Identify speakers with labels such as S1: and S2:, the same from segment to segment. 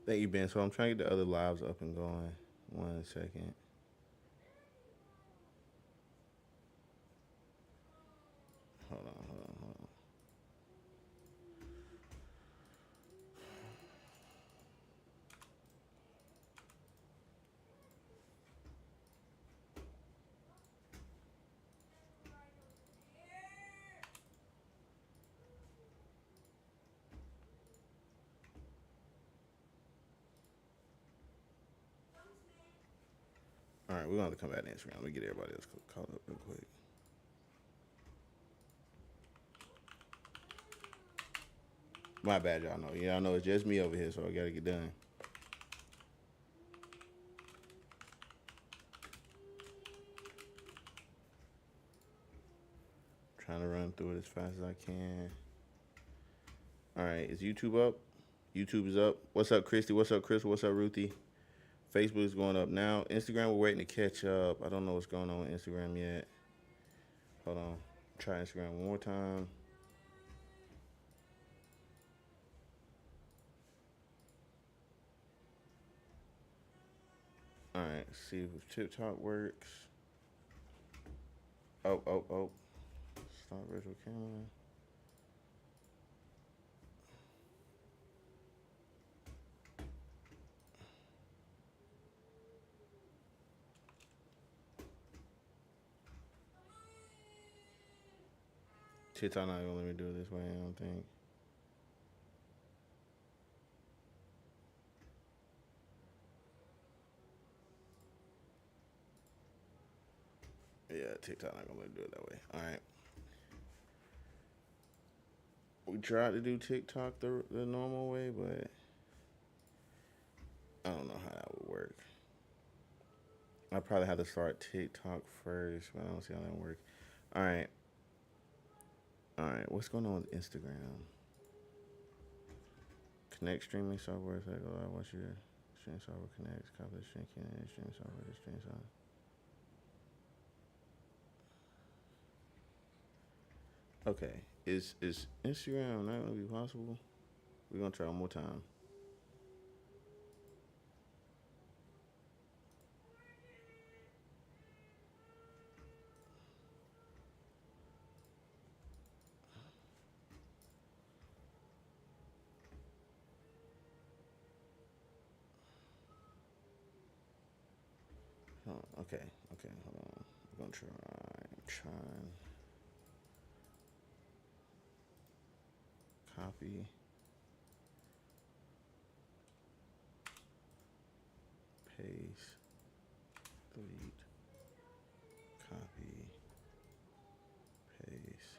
S1: Thank you, Ben. So I'm trying to get the other lives up and going. 1 second. Hold on, hold on, hold on. All right, we're gonna have to come back to Instagram. Let me get everybody else caught up real quick. My bad, y'all know. Y'all know it's just me over here, so I gotta get done. Trying to run through it as fast as I can. All right, is YouTube up? YouTube is up. What's up, Christy? What's up, Chris? What's up, Ruthie? Facebook is going up now. Instagram, we're waiting to catch up. I don't know what's going on with Instagram yet. Hold on. Try Instagram one more time. All right, see if TikTok works. Oh, oh, oh. Start virtual camera. TikTok not gonna let me do it this way, I don't think. Yeah, TikTok not gonna let me do it that way. All right. We tried to do TikTok the normal way, but I don't know how that would work. I probably have to start TikTok first, but I don't see how that works. All right. All right. What's going on with Instagram? Connect streaming software. So I go out, watch your stream software connects. Copy the stream, stream software to stream software. Okay. Is Instagram not gonna be possible? We're gonna try one more time. Oh, okay. Okay. Hold on. We're gonna try. Trying. Copy. Paste. Delete. Copy. Paste.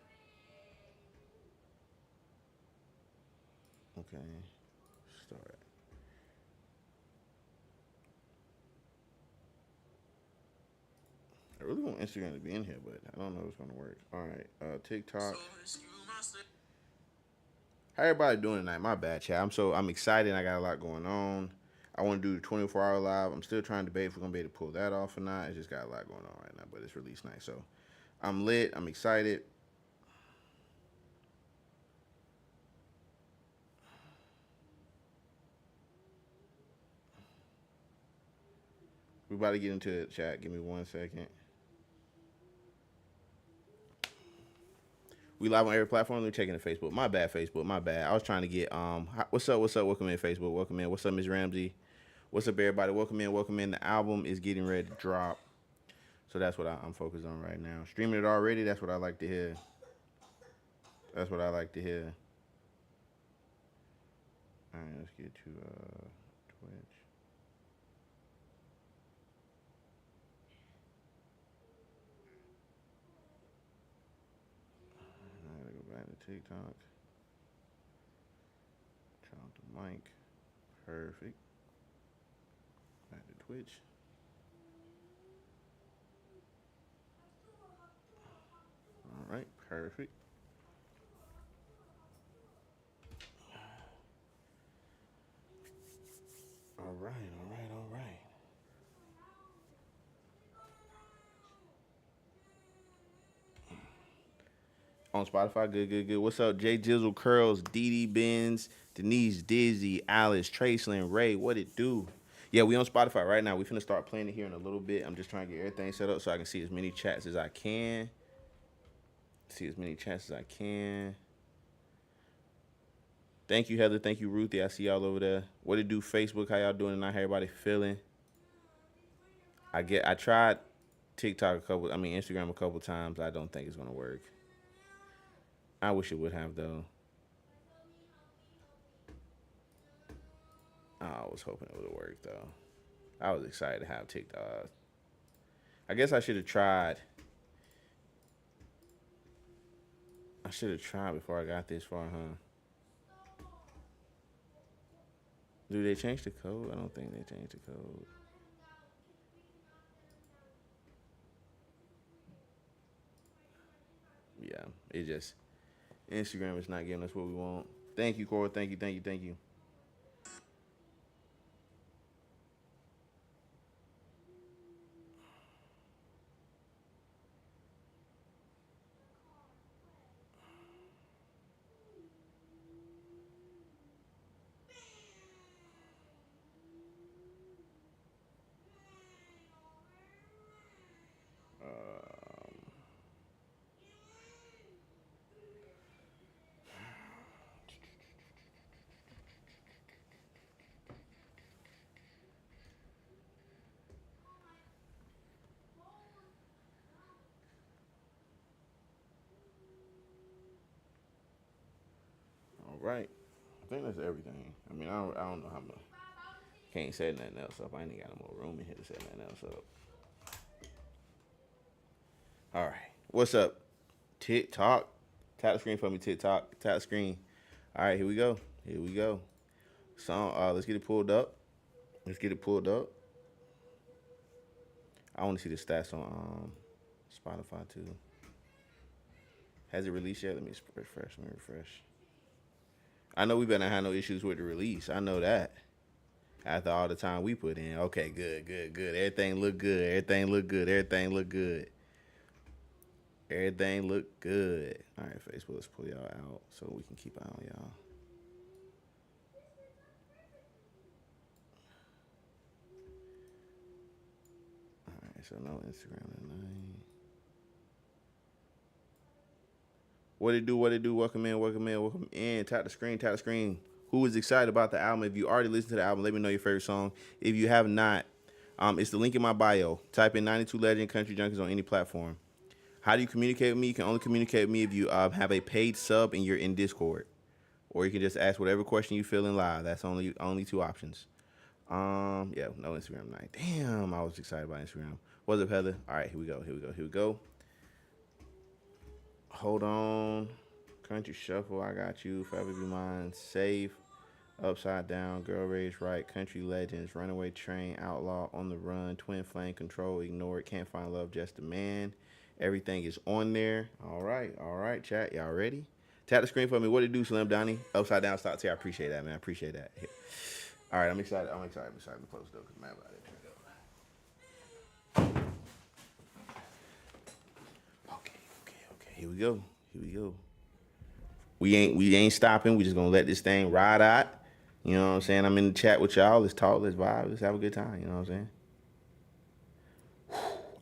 S1: Okay. Start. I really want Instagram to be in here, but I don't know if it's gonna work. All right. TikTok. How everybody doing tonight? My bad, chat. I'm excited. I got a lot going on. I want to do the 24-hour live. I'm still trying to debate if we're gonna be able to pull that off or not. It's just got a lot going on right now, but it's release night, so I'm lit. I'm excited. We about to get into the chat. Give me 1 second. We live on every platform. We're checking the Facebook. My bad, Facebook. My bad. I was trying to get What's up? What's up? Welcome in, Facebook. Welcome in. What's up, Miss Ramsey? What's up, everybody? Welcome in. Welcome in. The album is getting ready to drop, so that's what I'm focused on right now. Streaming it already. That's what I like to hear. That's what I like to hear. All right, let's get to Twitch. I gotta go back to TikTok. Turn off the mic. Perfect. Back to Twitch. All right, perfect. All right, all right, all right. On Spotify, good, good, good. What's up, Jay Jizzle Curls, Dee Dee Benz, Denise Dizzy, Alice, Tracelyn, Ray? What it do? Yeah, we on Spotify right now. We finna start playing it here in a little bit. I'm just trying to get everything set up so I can see as many chats as I can. See as many chats as I can. Thank you, Heather. Thank you, Ruthie. I see y'all over there. What it do, Facebook? How y'all doing tonight? How everybody feeling? I tried TikTok Instagram a couple times. I don't think it's gonna work. I wish it would have though. I was hoping it would have worked though. I was excited to have TikTok. I guess I should have tried. I should have tried before I got this far, huh? Do they change the code? I don't think they changed the code. Yeah, it just Instagram is not giving us what we want. Thank you, Cora. Thank you, thank you, thank you. All right. I think that's everything. I mean, I don't know how much. Can't say nothing else up. I ain't got no more room in here to say nothing else up. All right. What's up? TikTok. Tap the screen for me, TikTok. Tap the screen. All right, here we go. Here we go. So, let's get it pulled up. Let's get it pulled up. I want to see the stats on Spotify too. Has it released yet? Let me refresh. Let me refresh. I know we better not have no issues with the release. I know that. After all the time we put in. Okay, good, good, good. Everything look good. Everything look good. Everything look good. Everything look good. All right, Facebook, let's pull y'all out so we can keep an eye on y'all. All right, so no Instagram tonight. What it do? What it do? Welcome in. Welcome in. Welcome in. Tap the screen. Tap the screen. Who is excited about the album? If you already listened to the album, let me know your favorite song. If you have not, it's the link in my bio. Type in 92Legend Country Junkies on any platform. How do you communicate with me? You can only communicate with me if you have a paid sub and you're in Discord. Or you can just ask whatever question you feel in live. That's only two options. Yeah, no Instagram night. Damn, I was excited about Instagram. What's up, Heather? All right, here we go. Here we go. Here we go. Hold on. Country Shuffle, I got you. Forever Be Mine. Safe. Upside Down. Girl Raised Right. Country Legends. Runaway Train. Outlaw. On the Run. Twin Flame. Control. Ignore It. Can't Find Love. Just a Man. Everything is on there. All right, chat. Y'all ready? Tap the screen for me. What it do, Slim Donnie? Upside Down Stock. I appreciate that, man. I appreciate that. All right, I'm excited. I'm excited to close though, because man, about it. Okay. Here we go. We ain't stopping. We just gonna let this thing ride out. You know what I'm saying? I'm in the chat with y'all. Let's talk. Let's vibe. Let's have a good time. You know what I'm saying?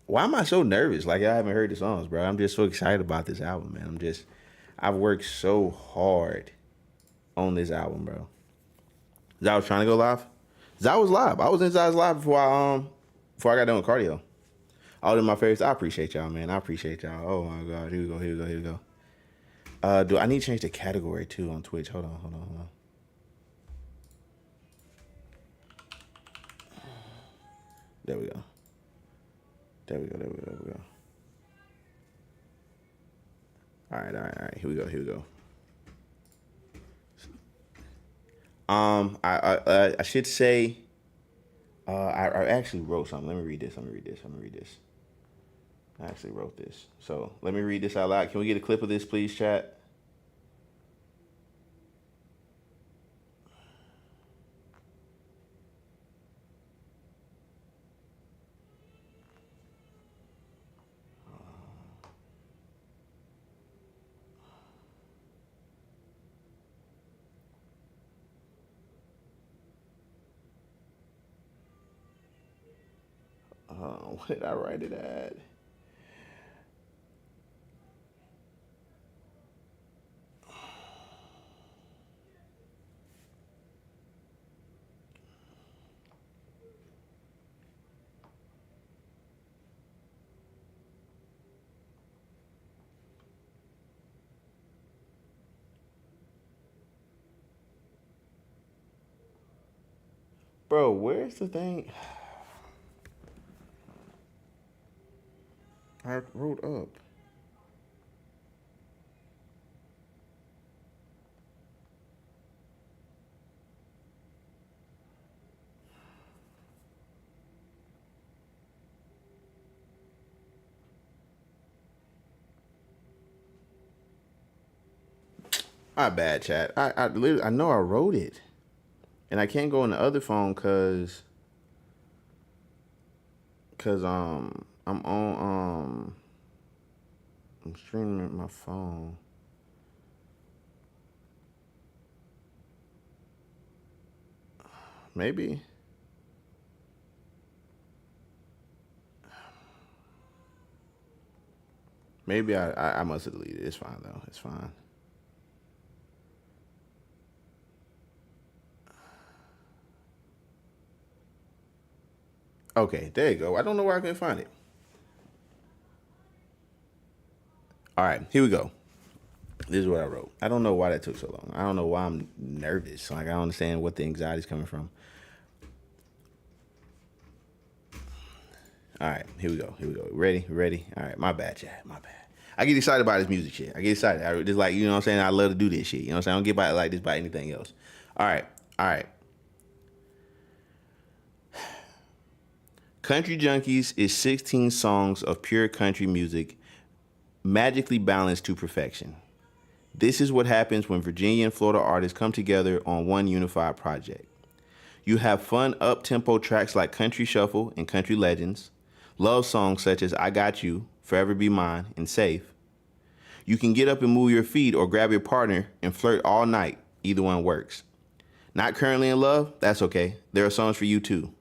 S1: Why am I so nervous? Like, I haven't heard the songs, bro. I'm just so excited about this album, man. I've worked so hard on this album, bro. Zai was trying to go live. Zai was live. I was in Zai's live before I got done with cardio. All of my favorites. I appreciate y'all, man. I appreciate y'all. Oh my God. Here we go. Do I need to change the category too on Twitch? Hold on. There we go. All right. Here we go. I should say, I actually wrote something. Let me read this. I actually wrote this. So let me read this out loud. Can we get a clip of this, please, chat? What did I write it at? Bro, where's the thing? I wrote up. My bad, chat. I literally, I know I wrote it, and I can't go on the other phone cause I'm on I'm streaming my phone. Maybe. Maybe I must have deleted it. It's fine though. It's fine. Okay, there you go. I don't know where I couldn't find it. All right, here we go. This is what I wrote. I don't know why that took so long. I don't know why I'm nervous. Like I don't understand what the anxiety is coming from. All right, here we go. Here we go. Ready? Ready? All right, my bad, chat. My bad. I get excited about this music shit. I get excited. I just like, you know what I'm saying? I love to do this shit. You know what I'm saying? I don't get by like this by anything else. All right. All right. Country Junkies is 16 songs of pure country music magically balanced to perfection. This is what happens when Virginia and Florida artists come together on one unified project. You have fun up-tempo tracks like Country Shuffle and Country Legends, love songs such as I Got You, Forever Be Mine, and Safe. You can get up and move your feet or grab your partner and flirt all night. Either one works. Not currently in love? That's okay. There are songs for you too.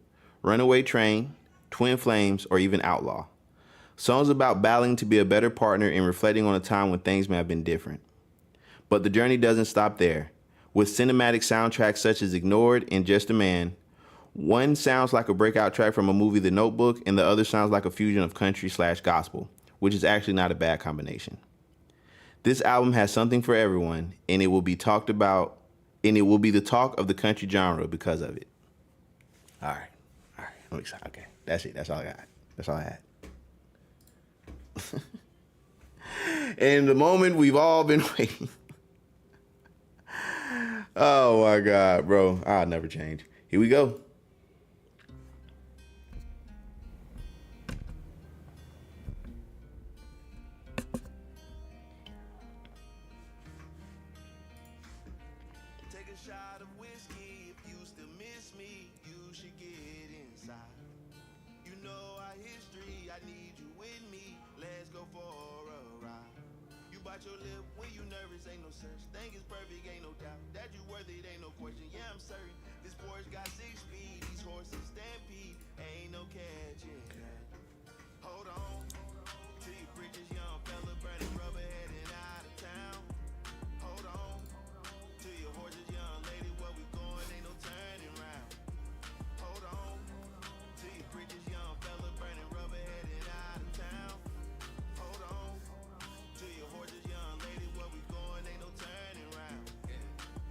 S1: Runaway Train, Twin Flames, or even Outlaw. Songs about battling to be a better partner and reflecting on a time when things may have been different. But the journey doesn't stop there. With cinematic soundtracks such as Ignored and Just a Man, one sounds like a breakout track from a movie The Notebook, and the other sounds like a fusion of country/gospel, which is actually not a bad combination. This album has something for everyone, and it will be talked about, and it will be the talk of the country genre because of it. All right. All right. I'm excited. Okay. That's it. That's all I got. That's all I had. And the moment we've all been waiting. Oh my God, bro. I'll never change. Here we go. Take a shot of whiskey. If you still miss me, you should get inside. You know our history. I need you with me. Let's go for a ride. You bite your lip when you nervous. Ain't no such thing is perfect. Ain't no doubt that you worth it. Ain't no question. Yeah, I'm certain. This Porsche got 6 speed. These horses stampede. Ain't no catching. Hold on to your bridges, young fella, burning rubber, heading out of town. Hold on to your horses, young lady, where we going? Ain't no turning round. Hold on to your bridges, young fella, burning rubber, heading out of town. Hold on to your horses, young lady, where we going? Ain't no turning round.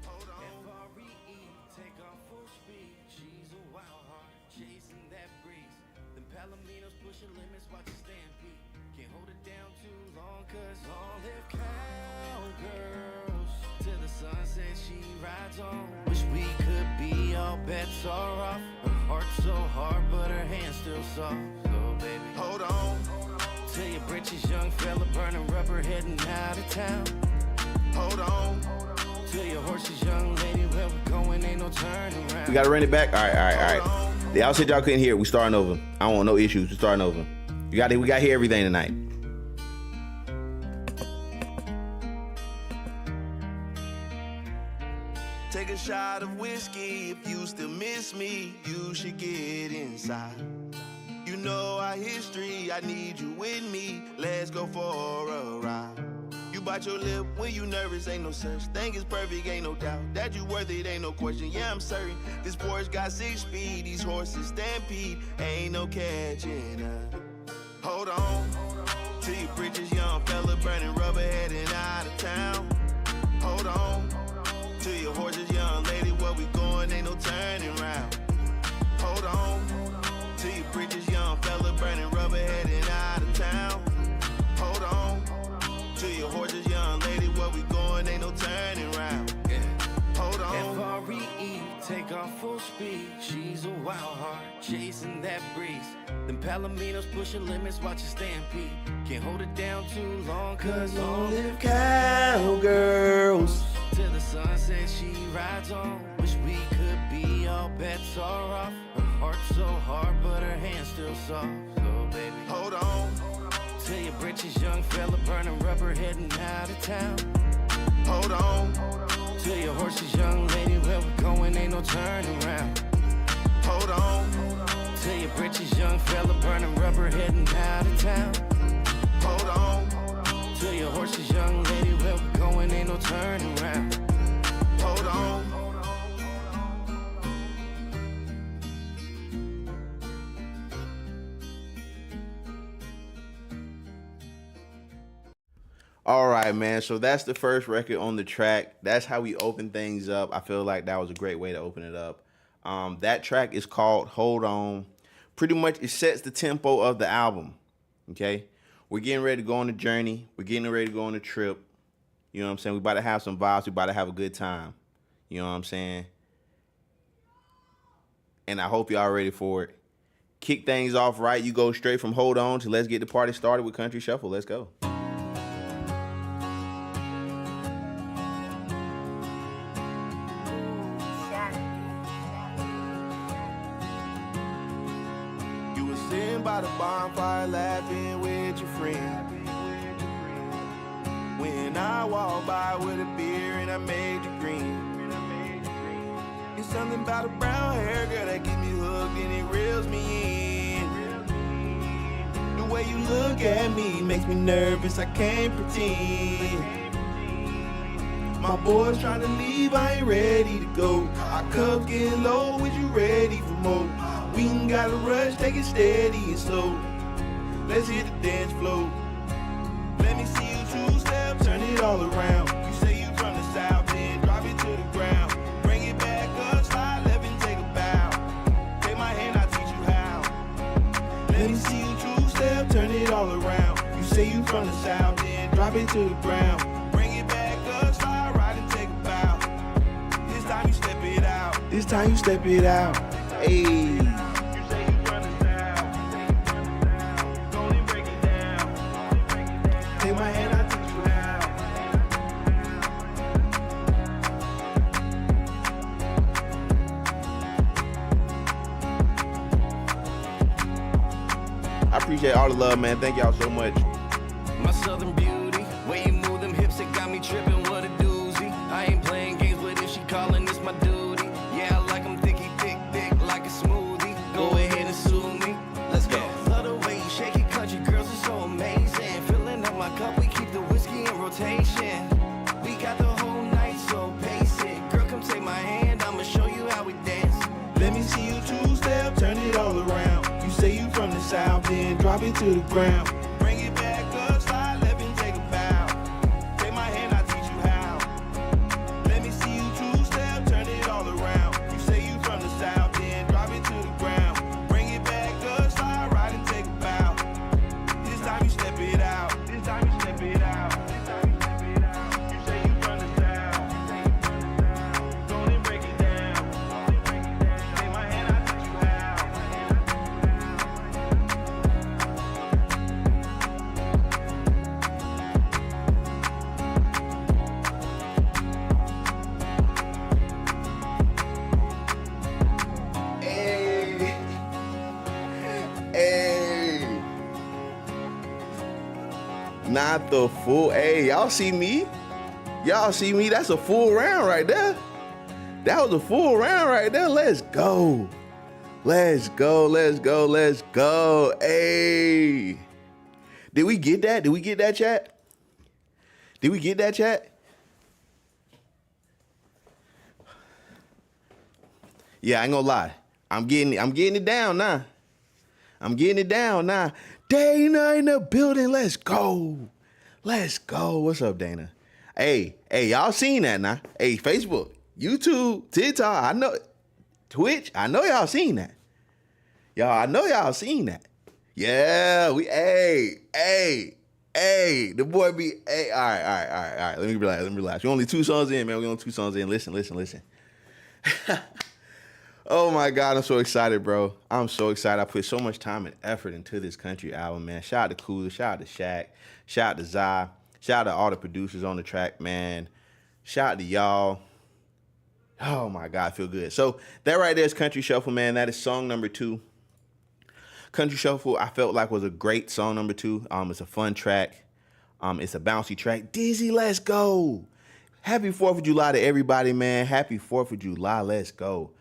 S1: Hold on. F-R-E-E, take off full speed. She's a wild heart, chasing that breeze. Them Palominos pushing limits, watch it stampede. Can't hold it down too long, cause all them cowgirls to the sunset she rides on. Wish we could be, all bets are off. Her heart so hard, but her hand still soft. So baby, hold on to your britches, young fella, burning rubber, heading out of town. Hold on to your horses, young lady, where we going? Ain't no turning around. We gotta run it back. All right. Y'all said y'all couldn't hear it. We starting over. I don't want no issues. We starting over. We got to hear everything tonight. Take a shot of whiskey. If you still miss me, you should get inside.
S2: You know our history, I need you with me. Let's go for a ride. You bite your lip when you nervous, ain't no such thing as perfect, ain't no doubt. That you worth it, ain't no question, yeah, I'm certain. This Porsche got 6 speed, these horses stampede, ain't no catching up. Hold on to your britches, young fella, burning rubber, heading out of town. Hold on to your horses, young lady, where we going, ain't no turning round. Hold on to your britches, young fella, burning rubber, heading out of town. Hold on to your horses, young lady, where we going, ain't no turning round. Yeah. Hold on.
S3: F-R-E-E, take off full speed. She's a wild heart, chasing that breeze. Them Palominos pushing limits, watch it stampede. Can't hold it down too long, cause long live cowgirls. Till the sunset she rides on. Wish we could be, all bets are off. Her heart so hard, but her hands still soft. So baby,
S2: hold on.
S3: Till your britches, young fella, burning rubber, heading out of town.
S2: Hold on.
S3: Till your horses, young lady, where we going, ain't no turning around.
S2: Hold on.
S3: Till your britches, young fella, burning rubber, heading out of town.
S2: Hold on.
S3: Till your horses, young lady, where we going, ain't no turning around.
S2: Hold on.
S1: All right, man. So that's the first record on the track. That's how we open things up. I feel like that was a great way to open it up. That track is called Hold On. Pretty much it sets the tempo of the album. Okay? We're getting ready to go on a journey. We're getting ready to go on a trip. You know what I'm saying? We about to have some vibes. We about to have a good time. You know what I'm saying? And I hope y'all ready for it. Kick things off right. You go straight from Hold On to Let's Get the Party Started with Country Shuffle. Let's go.
S2: By the bonfire laughing with your friend. When I walk by with a beer and I made you green. It's something about a brown hair girl that get me hooked and it reels me in. The way you look at me makes me nervous, I can't pretend. My boys trying to leave, I ain't ready to go. Our cups getting low, is you ready for more? We ain't gotta rush, take it steady and slow. Let's hit the dance floor. Let me see you two-step, turn it all around. You say you from the south, then drop it to the ground. Bring it back up, slide left and take a bow. Take my hand, I'll teach you how. Let me see you two-step, turn it all around. You say you from the south, then drop it to the ground. Bring it back up, slide right and take a bow. This time you step it out.
S1: This time you step it out. Hey.
S2: Take my hand, I'll teach you how.
S1: I appreciate all the love, man. Thank y'all so much.
S3: My southern beauty, way you move them hips, it got me tripping, what a doozy. I ain't playing games, but if she calling, it's my duty. Yeah, I like them thicky, thick, like a smoothie. Go ahead and sue me. Let's go. Love the way you shake it, country girls are so amazing. Filling up my cup, we keep the whiskey in rotation. We got the whole night, so pace it. Girl, come take my hand, I'ma show you how we dance.
S2: Let me see you two-step, turn it all around. You say you from the south, then drop it to the ground. Bring it back up, slide left and take a bow. Take my hand, I'll teach you how. Let me see you two-step, turn it all around. You say you from the south, then drop it to the ground. Bring it back up, slide right and take a bow. This time you step it out. This time you step it out. This time you step it out. You say you from the south. Go and break it down. Take my hand, I'll teach you how.
S1: Hey. Hey. Not the full. Hey, y'all see me? Y'all see me? That's a full round right there. That was a full round right there. Let's go. Let's go, let's go, let's go. Hey. Did we get that? Did we get that, chat? Did we get that, chat? Yeah, I ain't gonna lie. I'm getting it down now. I'm getting it down now. Dana in the building. Let's go. Let's go. What's up, Dana? Hey, y'all seen that now? Hey, Facebook, YouTube, TikTok, I know, Twitch, I know y'all seen that. I know y'all seen that. Yeah, the boy be, all right. Let me relax. We only 2 songs in, man. We only 2 songs in. Listen. Oh my God, I'm so excited, bro. I'm so excited. I put so much time and effort into this country album, man. Shout out to Cooler, shout out to Shaq, shout out to Zai, shout out to all the producers on the track, man. Shout out to y'all. Oh my God, I feel good. So that right there is Country Shuffle, man. That is song number 2. Country Shuffle, I felt like was a great song number 2. It's a fun track. It's a bouncy track. Dizzy, let's go. Happy 4th of July to everybody, man. Happy 4th of July. Let's go.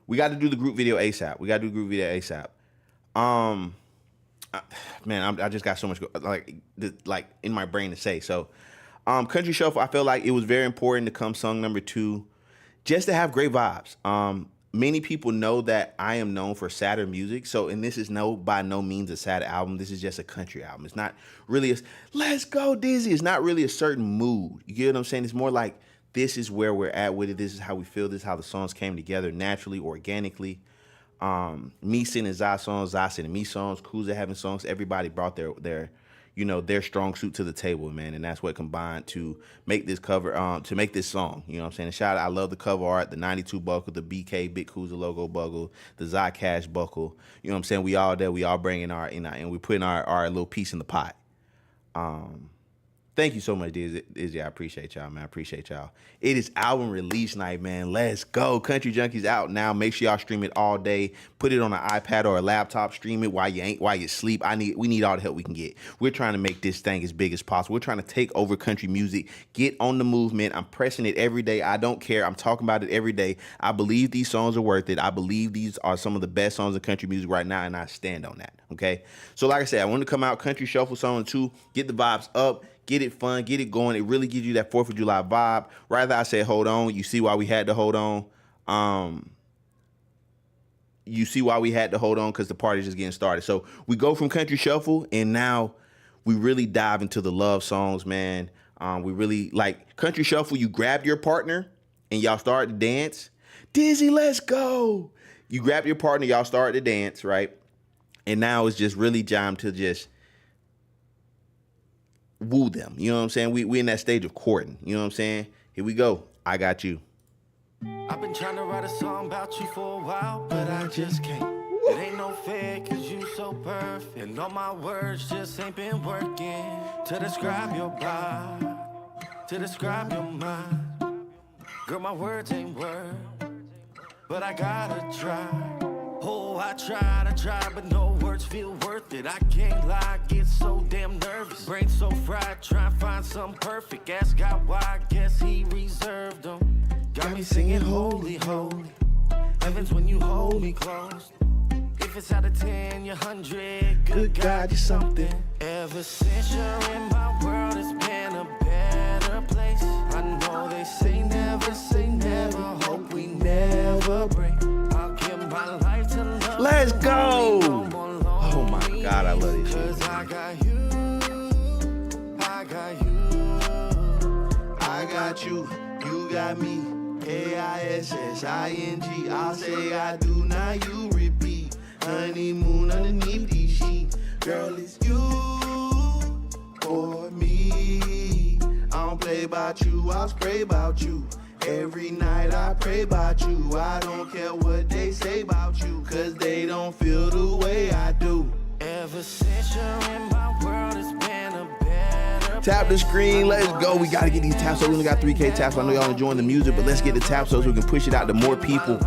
S1: We got to do the group video ASAP. Man, I just got so much like in my brain to say. So, Country Shuffle, I felt like it was very important to come song number 2, just to have great vibes. Many people know that I am known for sadder music. So, and this is by no means a sad album. This is just a country album. It's not really let's go Dizzy. It's not really a certain mood. You get what I'm saying? It's more like, this is where we're at with it. This is how we feel. This is how the songs came together naturally, organically. Me singing Zai songs, Zai singing me songs, Kuza having songs. Everybody brought their strong suit to the table, man. And that's what combined to make this cover, to make this song. You know what I'm saying? And shout out, I love the cover art, the 92 buckle, the BK, Big Kuza logo buckle, the Zai Cash buckle. You know what I'm saying? We all there. We all bringing and we putting our little piece in the pot. Thank you so much, Dizzy. I appreciate y'all, man. I appreciate y'all. It is album release night, man. Let's go. Country Junkies out now. Make sure y'all stream it all day. Put it on an iPad or a laptop. Stream it while you sleep. We need all the help we can get. We're trying to make this thing as big as possible. We're trying to take over country music. Get on the movement. I'm pressing it every day. I don't care. I'm talking about it every day. I believe these songs are worth it. I believe these are some of the best songs in country music right now, and I stand on that. Okay. So like I said, I want to come out Country Shuffle song 2. Get the vibes up. Get it fun, get it going. It really gives you that 4th of July vibe. Rather, I said, hold on. You see why we had to hold on. You see why we had to hold on, because the party's just getting started. So we go from Country Shuffle, and now we really dive into the love songs, man. We really, like, Country Shuffle, you grabbed your partner, and y'all start to dance. Dizzy, let's go. You grabbed your partner, y'all start to dance, right? And now it's just really time to just woo them. You know what I'm saying? We in that stage of courting. You know what I'm saying? Here we go. I got you.
S3: I've been trying to write a song about you for a while, but I just can't. It ain't no fair, cause you so perfect. And all my words just ain't been working to describe your body, to describe your mind. Girl, my words ain't words, but I gotta try. Oh, I tried, but no words feel worth it. I can't lie, get so damn nervous. Brain so fried, try to find something perfect. Ask God why, I guess he reserved them. Got me singing holy, holy. Heavens when you hold me close. If it's out of 10, you're 100. Good God, you're something. Ever since you're in my world, it's been a better place. I know they say never, hope we never break. I'll give my life to love.
S1: Let's go. Oh my God, I love this shit.
S3: I got you, I got you,
S1: I got you, you got me. KISSING. I'll say I do, now you repeat. Honeymoon underneath these sheets. Girl, it's you or me. I don't play about you, I'll spray about you. Every night I pray about you. I don't care what they say about you, cause they don't feel the way I do.
S3: Ever since you're in my world, it's been a better.
S1: Tap the screen, let's go. We gotta get these taps. So we only got 3K taps. I know y'all enjoying the music, but let's get the taps so we can push it out to more people.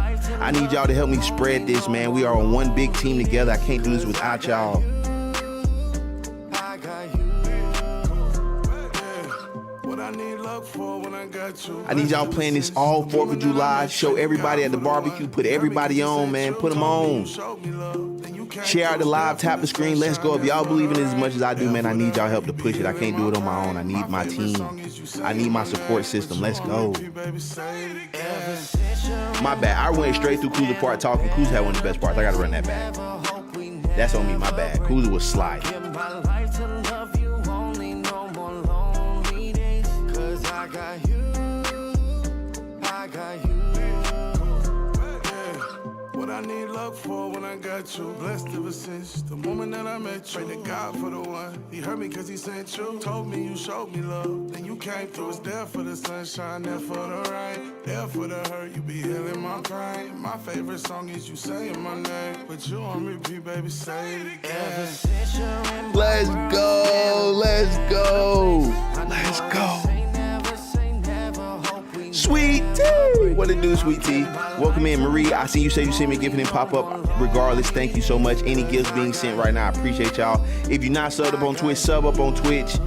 S1: I need y'all to help me spread this, man. We are on one big team together. I can't do this without y'all.
S2: What I need luck for when I got you.
S1: I need y'all playing this all 4th of July. Show everybody at the barbecue. Put everybody on, man. Put them on. Share out the live, tap the screen. Let's go. If y'all believe in it as much as I do, man, I need y'all help to push it. I can't do it on my own. I need my team. I need my support system. Let's go. My bad. I went straight through Kuz's part talking. Kuz had one of the best parts. I gotta run that back. That's on me. My bad. Kuz was sliding.
S2: What I need luck for when I got you. Blessed ever since the moment that I met you. Pray to God for the one. He heard me cause he sent you. Told me you showed me love. Then you came through. It's there for the sunshine, there for the rain. There for the hurt, you be healing my pain. My favorite song is you saying my name. But you on repeat, baby, say it again.
S1: Let's go. Let's go. Let's go. Sweet Tea. What it do, Sweet Tea? Welcome in, Marie. I see you say you see me giving it pop up. Regardless, thank you so much. Any gifts being sent right now, I appreciate y'all. If you're not subbed up on Twitch, sub up on Twitch.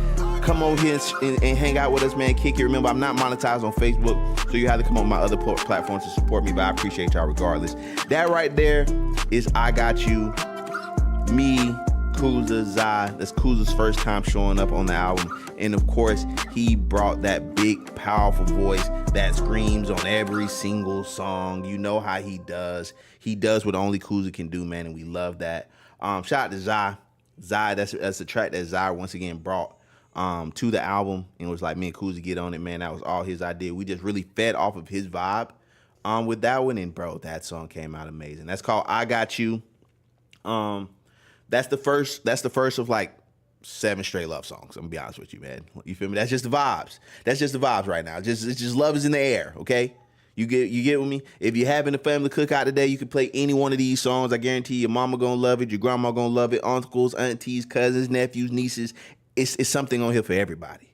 S1: Come over here and hang out with us, man. Kick it. Remember, I'm not monetized on Facebook, so you have to come on my other platforms to support me, but I appreciate y'all regardless. That right there is I Got You, me, Kuzza, Zai. That's Kuzza's first time showing up on the album. And of course, he brought that big, powerful voice that screams on every single song. You know how he does. He does what only Kuzza can do, man, and we love that. Shout out to Zai. Zai, that's a track that Zai once again brought to the album, and it was like, me and Kuzza get on it, man. That was all his idea. We just really fed off of his vibe with that one, and bro, that song came out amazing. That's called I Got You. That's the first of like 7 straight love songs. I'm gonna be honest with you, man. You feel me? That's just the vibes. That's just the vibes right now. It's just love is in the air, okay? You get with me? If you're having a family cookout today, you can play any one of these songs. I guarantee your mama gonna love it, your grandma gonna love it, uncles, aunties, cousins, nephews, nieces. It's something on here for everybody.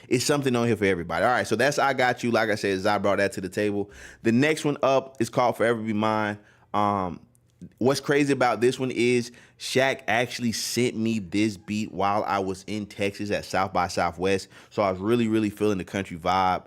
S1: It's something on here for everybody. All right, so that's I Got You. Like I said, Zai brought that to the table. The next one up is called Forever Be Mine. What's crazy about this one is Shaq actually sent me this beat while I was in Texas at South by Southwest. So I was really, really feeling the country vibe.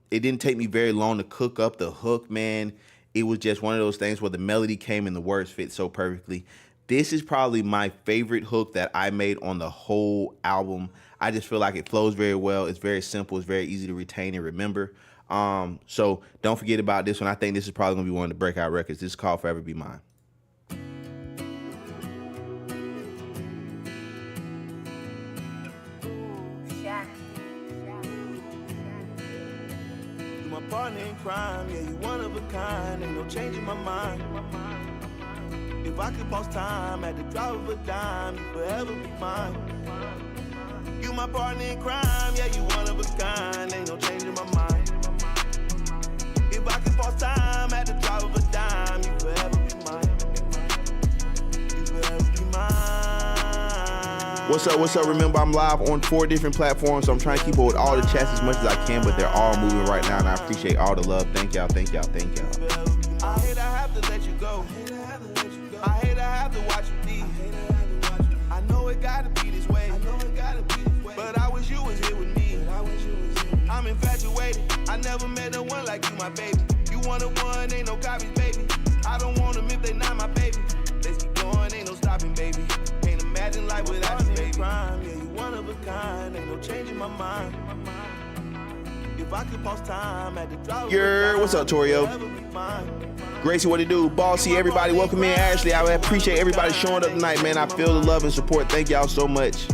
S1: It didn't take me very long to cook up the hook, man. It was just one of those things where the melody came and the words fit so perfectly. This is probably my favorite hook that I made on the whole album. I just feel like it flows very well. It's very simple. It's very easy to retain and remember. So don't forget about this one. I think this is probably gonna be one of the breakout records. This is called Forever Be Mine.
S2: You my partner in crime, yeah, you one of a kind. Ain't no changing my mind. If I could pause time at the drop of a dime, you forever be mine. You my partner in crime, yeah, you one of a kind. Ain't no changing my mind. If I could pause time at the drop of a dime, you forever be mine. You forever be mine.
S1: What's up? What's up? Remember, I'm live on 4 different platforms, so I'm trying to keep up with all the chats as much as I can, but they're all moving right now, and I appreciate all the love. Thank y'all, thank y'all, thank y'all.
S2: I hate I have to let you go. I hate I have to watch you leave. I know it gotta be this way. But I wish you was here with me. I'm infatuated. I never met no one like you, my baby. You one of one, ain't no copies, baby. I don't want them if they not my baby. Let's keep going, ain't no stopping, baby. Can't imagine life without you, baby. Yeah, you one of a kind, ain't no changing my mind. If I could pause time at the drop.
S1: What's up, Torio? Gracie, what it do? Bossy, everybody, welcome in. Ashley, I appreciate everybody showing up tonight, man. I feel the love and support. Thank y'all so much.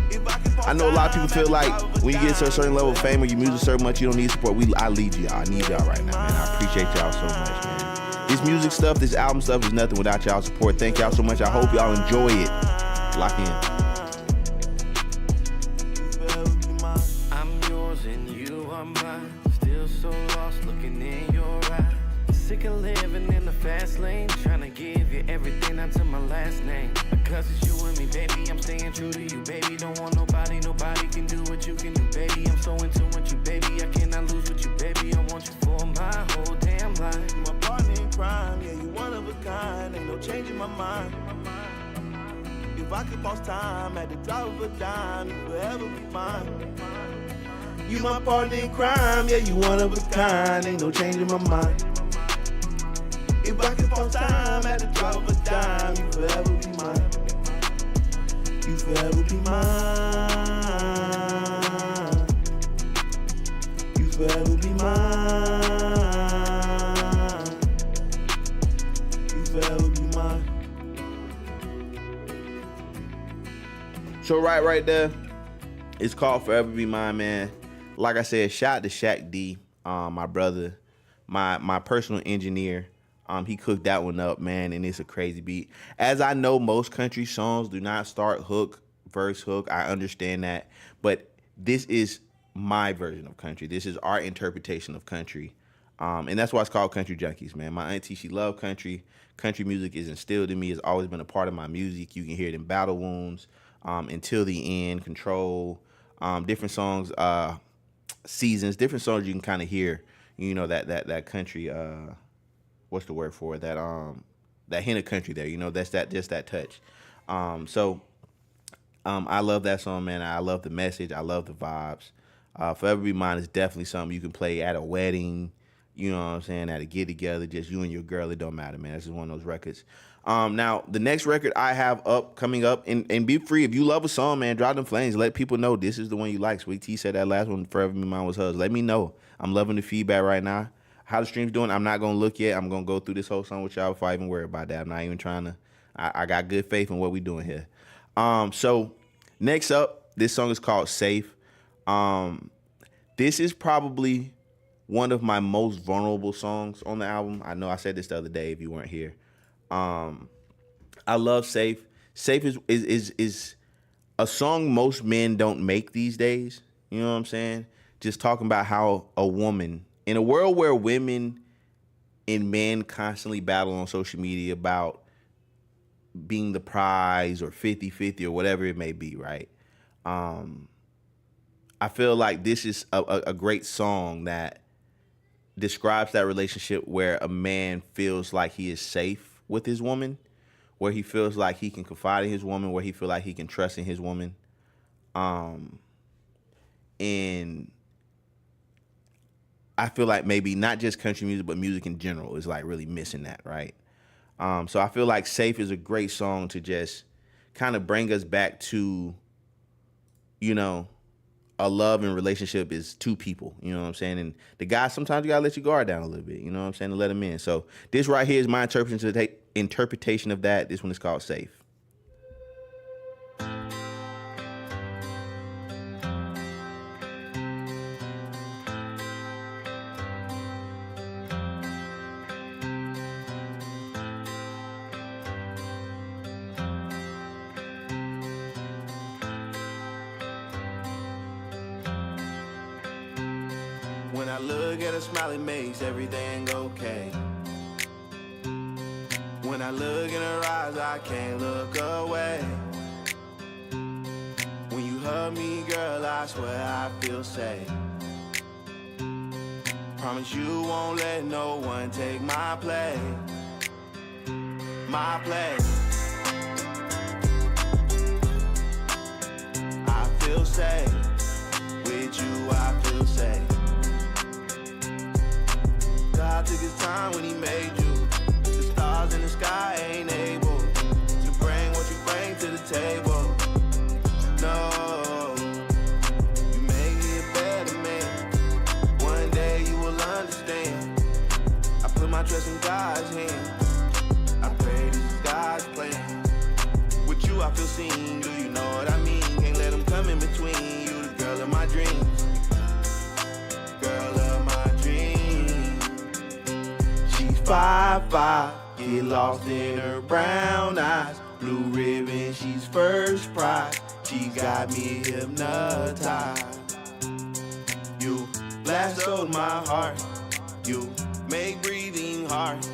S1: I know a lot of people feel like when you get to a certain level of fame or you music so much, you don't need support. I need y'all. I need y'all right now, man. I appreciate y'all so much, man. This music stuff, this album stuff is nothing without y'all support. Thank y'all so much. I hope y'all enjoy it. Lock in.
S3: I'm yours and you are mine. Still so lost looking in your eyes. Sick of living in the fast lane, trying to give you everything down to my last name. Because it's you and me, baby, I'm staying true to you, baby. Don't want nobody can do what you can do, baby. I'm so into what you, baby. I cannot lose with you, baby. I want you for my whole damn life.
S2: You my partner in crime, yeah, you one of a kind. Ain't no changing my mind. If I could pause time at the drop of a dime, you forever be mine. You my partner in crime, yeah, you one of a kind. Ain't no change in my mind. If I could pause time at the drop of a dime, you forever be mine. You forever be mine. You forever be mine. You forever be mine.
S1: So right there, it's called Forever Be Mine, man. Like I said, shout out to Shaq D, my brother, my personal engineer. He cooked that one up, man, and it's a crazy beat. As I know, most country songs do not start hook, verse, hook. I understand that, but this is my version of country. This is our interpretation of country, and that's why it's called Country Junkies, man. My auntie, she loved country. Country music is instilled in me. It's always been a part of my music. You can hear it in Battle Wounds, Until the End, Control, different songs, Seasons, different songs you can kind of hear. You know that country. What's the word for it? That hint of country there. You know, that's just that touch. So I love that song, man. I love the message. I love the vibes. Forever Be Mine is definitely something you can play at a wedding. You know what I'm saying? At a get together, just you and your girl. It don't matter, man. This is one of those records. Now the next record I have coming up, and be free if you love a song, man. Drop them flames. Let people know this is the one you like. Sweet T said that last one, Forever Be Mine, was hers. Let me know. I'm loving the feedback right now. How the stream's doing, I'm not gonna look yet. I'm gonna go through this whole song with y'all before I even worry about that. I'm not even trying to. I got good faith in what we doing here. So next up, this song is called Safe. This is probably one of my most vulnerable songs on the album. I know I said this the other day if you weren't here. I love Safe. Safe is a song most men don't make these days. You know what I'm saying? Just talking about how a woman, in a world where women and men constantly battle on social media about being the prize or 50-50 or whatever it may be, right? I feel like this is a great song that describes that relationship where a man feels like he is safe with his woman, where he feels like he can confide in his woman, where he feels like he can trust in his woman. And I feel like maybe not just country music, but music in general is like really missing that, right? So I feel like Safe is a great song to just kind of bring us back to, you know, a love and relationship is two people, you know what I'm saying? And the guy, sometimes you gotta let your guard down a little bit, you know what I'm saying, to let him in. So this right here is my interpretation of that. This one is called Safe.
S2: When I look at her smile, it makes everything okay. When I look in her eyes, I can't look away. When you hug me, girl, I swear I feel safe. Promise you won't let no one take my place. My place. I feel safe. With you, I feel safe. God took his time when he made you. The stars in the sky ain't able to bring what you bring to the table. No, you make me a better man. One day you will understand. I put my trust in God's hand. I pray this is God's plan. With you I feel seen, do you know what I mean? Can't let them come in between. You the girl of my dreams. Girl of my dreams. She's 5'5", get lost in her brown eyes. Blue ribbon, she's first prize. She got me hypnotized. You blast out my heart. You make breathing hard.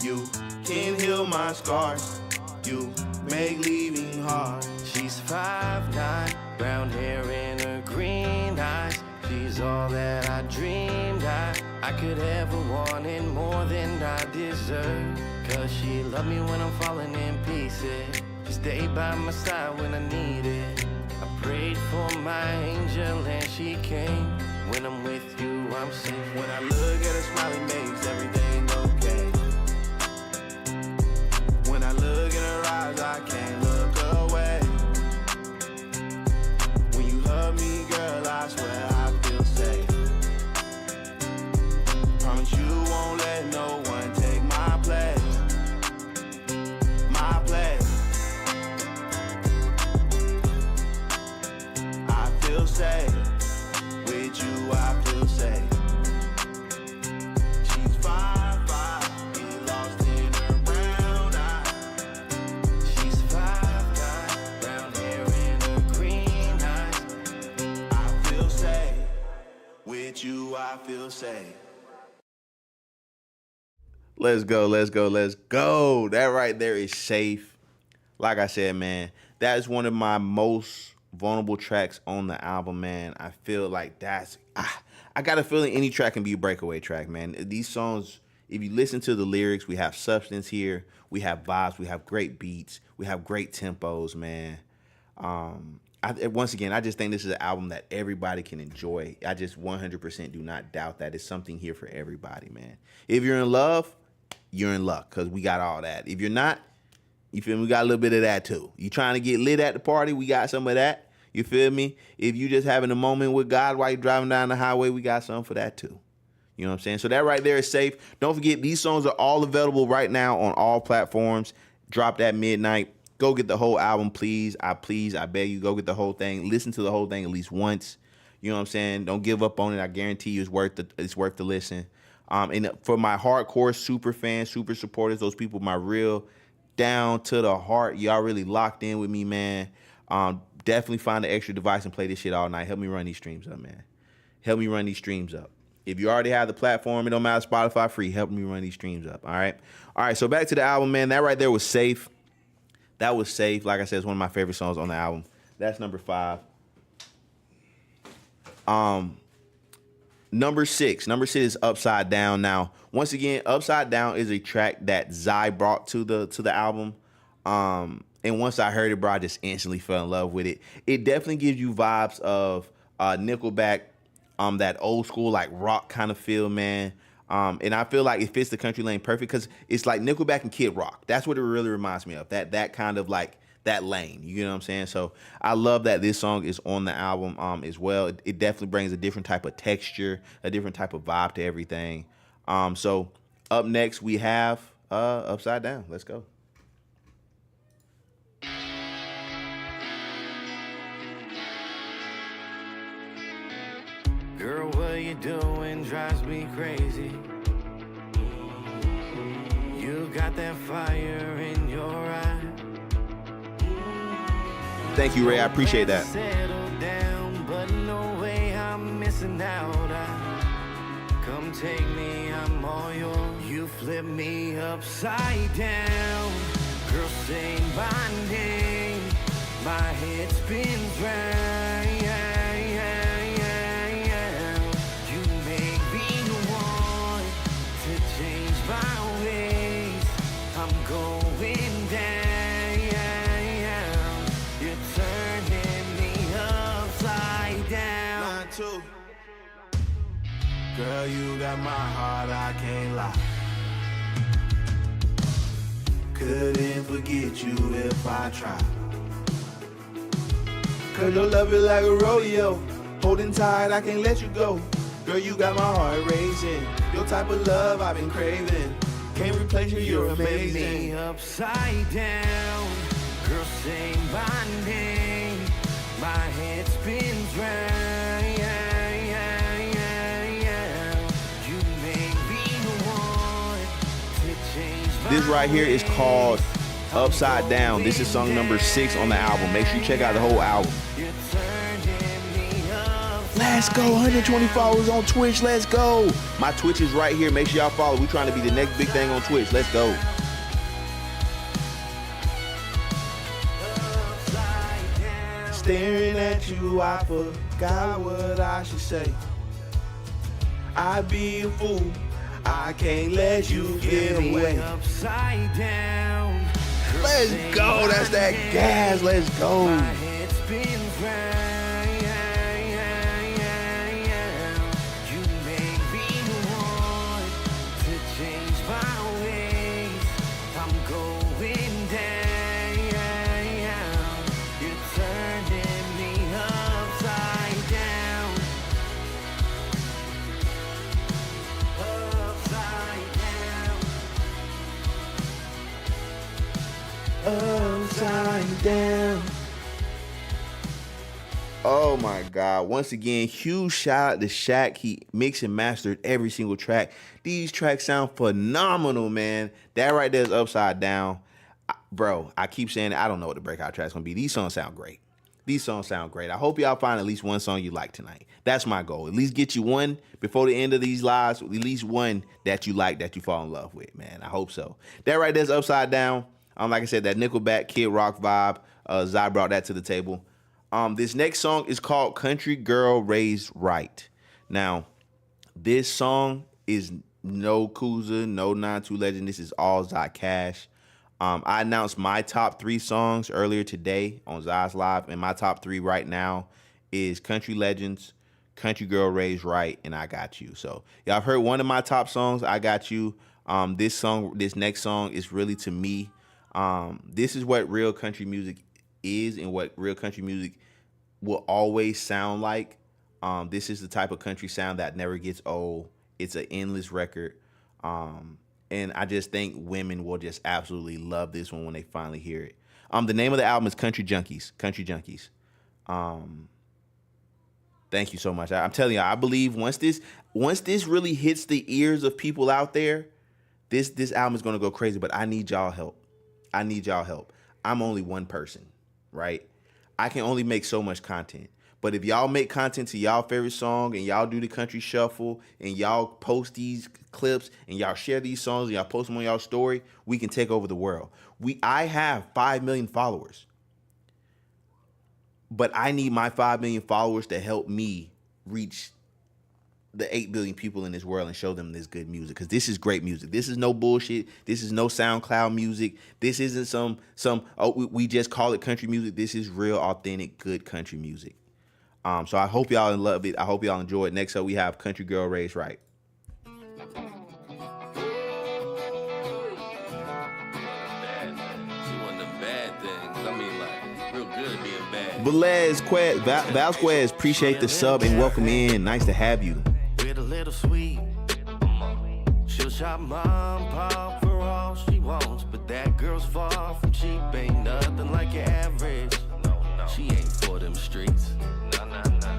S2: You can heal my scars. You make leaving hard.
S3: She's 5'9", brown hair and her green eyes. She's all that I dreamed I could ever want and more than I deserve. Cause she loved me when I'm falling in pieces. She stayed by my side when I need it. I Prayed for my angel and she came. When I'm with you, I'm safe.
S2: When I look at her smiling face, everything okay. When I look in her eyes, I can't look away. When you hug me, girl, I swear I feel safe. Promise you won't let no one take my place. My place. I feel safe. With you, I feel safe. She's 5'5", get lost in her brown eyes.
S3: She's 5'9", brown hair and her green eyes.
S2: I feel safe. With you, I feel safe.
S1: Let's go, let's go, let's go. That right there is safe. Like I said, man, that is one of my most vulnerable tracks on the album, man. I feel like I got a feeling any track can be a breakaway track, man. These songs, if you listen to the lyrics, we have substance here, we have vibes, we have great beats, we have great tempos, man. Once again, I just think this is an album that everybody can enjoy. I just 100% do not doubt that. It's something here for everybody, man. If you're in love, you're in luck, because we got all that. If you're not, you feel me? We got a little bit of that too. You trying to get lit at the party? We got some of that. You feel me? If you just having a moment with God while you're driving down the highway, we got something for that too. You know what I'm saying? So that right there is safe. Don't forget, these songs are all available right now on all platforms. Dropped at midnight. Go get the whole album, please. I beg you, go get the whole thing. Listen to the whole thing at least once. You know what I'm saying? Don't give up on it. I guarantee you it's worth the listen. And for my hardcore super fans, super supporters, those people, my real down to the heart, y'all really locked in with me, man. Definitely find an extra device and play this shit all night. Help me run these streams up, man. Help me run these streams up. If you already have the platform, it don't matter, Spotify free. Help me run these streams up, all right? All right, so back to the album, man. That right there was safe. That was safe. Like I said, it's one of my favorite songs on the album. That's number 5. Number 6 is Upside Down. Now, once again, Upside Down is a track that Zai brought to the album. And once I heard it, bro, I just instantly fell in love with it. It definitely gives you vibes of Nickelback, that old school like rock kind of feel, man. And I feel like it fits the country lane perfect because it's like Nickelback and Kid Rock. That's what it really reminds me of. That kind of like that lane. You know what I'm saying? So I love that this song is on the album as well. It definitely brings a different type of texture, a different type of vibe to everything. So up next we have Upside Down. Let's go.
S3: Girl, what you doing drives me crazy. You got that fire in your eye.
S1: Thank you, Ray. I appreciate that.
S3: Settle down, but no way I'm missing out. Come take me, I'm all yours. You flip me upside down. Girl, say my name. My head spins round. You make me want to change my ways. I'm going down. You're turning me upside down.
S2: 9-2. Girl, you got my heart, I can't lie. Couldn't forget you if I tried. Cause your love is like a rodeo. Holding tight, I can't let you go. Girl, you got my heart racing. Your type of love I've been craving. Can't replace you, you're amazing.
S3: Me upside down. Girl, say my name. My head spins round. You make me want to change my
S1: This right here is called Upside Down. This is song number 6 on the album. Make sure you check out the whole album. Let's go. 120 followers on Twitch. Let's go. My Twitch is right here. Make sure y'all follow. We're trying to be the next big thing on Twitch. Let's go.
S2: Staring at you, I forgot what I should say. I'd be a fool. I can't let you get away.
S3: Upside down.
S1: Let's go. That's that gas. Let's go.
S3: My head spins ground. You make me want to change my ways. I'm going down. You're turning me upside down. Upside down.
S1: Upside down. Oh my God. Once again, huge shout out to Shaq. He mixed and mastered every single track. These tracks sound phenomenal, man. That right there is Upside Down. Bro, I keep saying it. I don't know what the breakout track's gonna be. These songs sound great. These songs sound great. I hope y'all find at least one song you like tonight. That's my goal. At least get you one before the end of these lives. At least one that you like, that you fall in love with, man. I hope so. That right there's Upside Down. Like I said, that Nickelback Kid Rock vibe. Zai brought that to the table. This next song is called Country Girl Raised Right. Now, this song is no Kuza, no 92Legend. This is all Zai Cash. I announced my top 3 songs earlier today on Zai's Live, and my top 3 right now is Country Legends, Country Girl Raised Right, and I Got You. So y'all have heard one of my top songs, I Got You. This next song is really, to me, this is what real country music is and what real country music will always sound like. This is the type of country sound that never gets old. It's an endless record. And I just think women will just absolutely love this one when they finally hear it. The name of the album is Country Junkies. Country Junkies. Thank you so much. I'm telling you, I believe once this really hits the ears of people out there, this album is gonna go crazy. But I need y'all help. I'm only one person, right? I can only make so much content. But if y'all make content to y'all favorite song and y'all do the country shuffle and y'all post these clips and y'all share these songs and y'all post them on y'all story, we can take over the world. I have 5 million followers. But I need my 5 million followers to help me reach the 8 billion people in this world and show them this good music. Because this is great music. This is no bullshit. This is no SoundCloud music. This isn't some we just call it country music. This is real, authentic, good country music. So I hope y'all love it. I hope y'all enjoy it. Next up, we have Country Girl Raised Right.
S3: She one of the bad things. I mean, like, real good at being bad.
S1: Vasquez, appreciate the sub and welcome in. Nice to have you.
S3: With a little sweet. She'll shop mom, pop for all she wants. But that girl's far from cheap. Ain't nothing like your average. She ain't for them streets.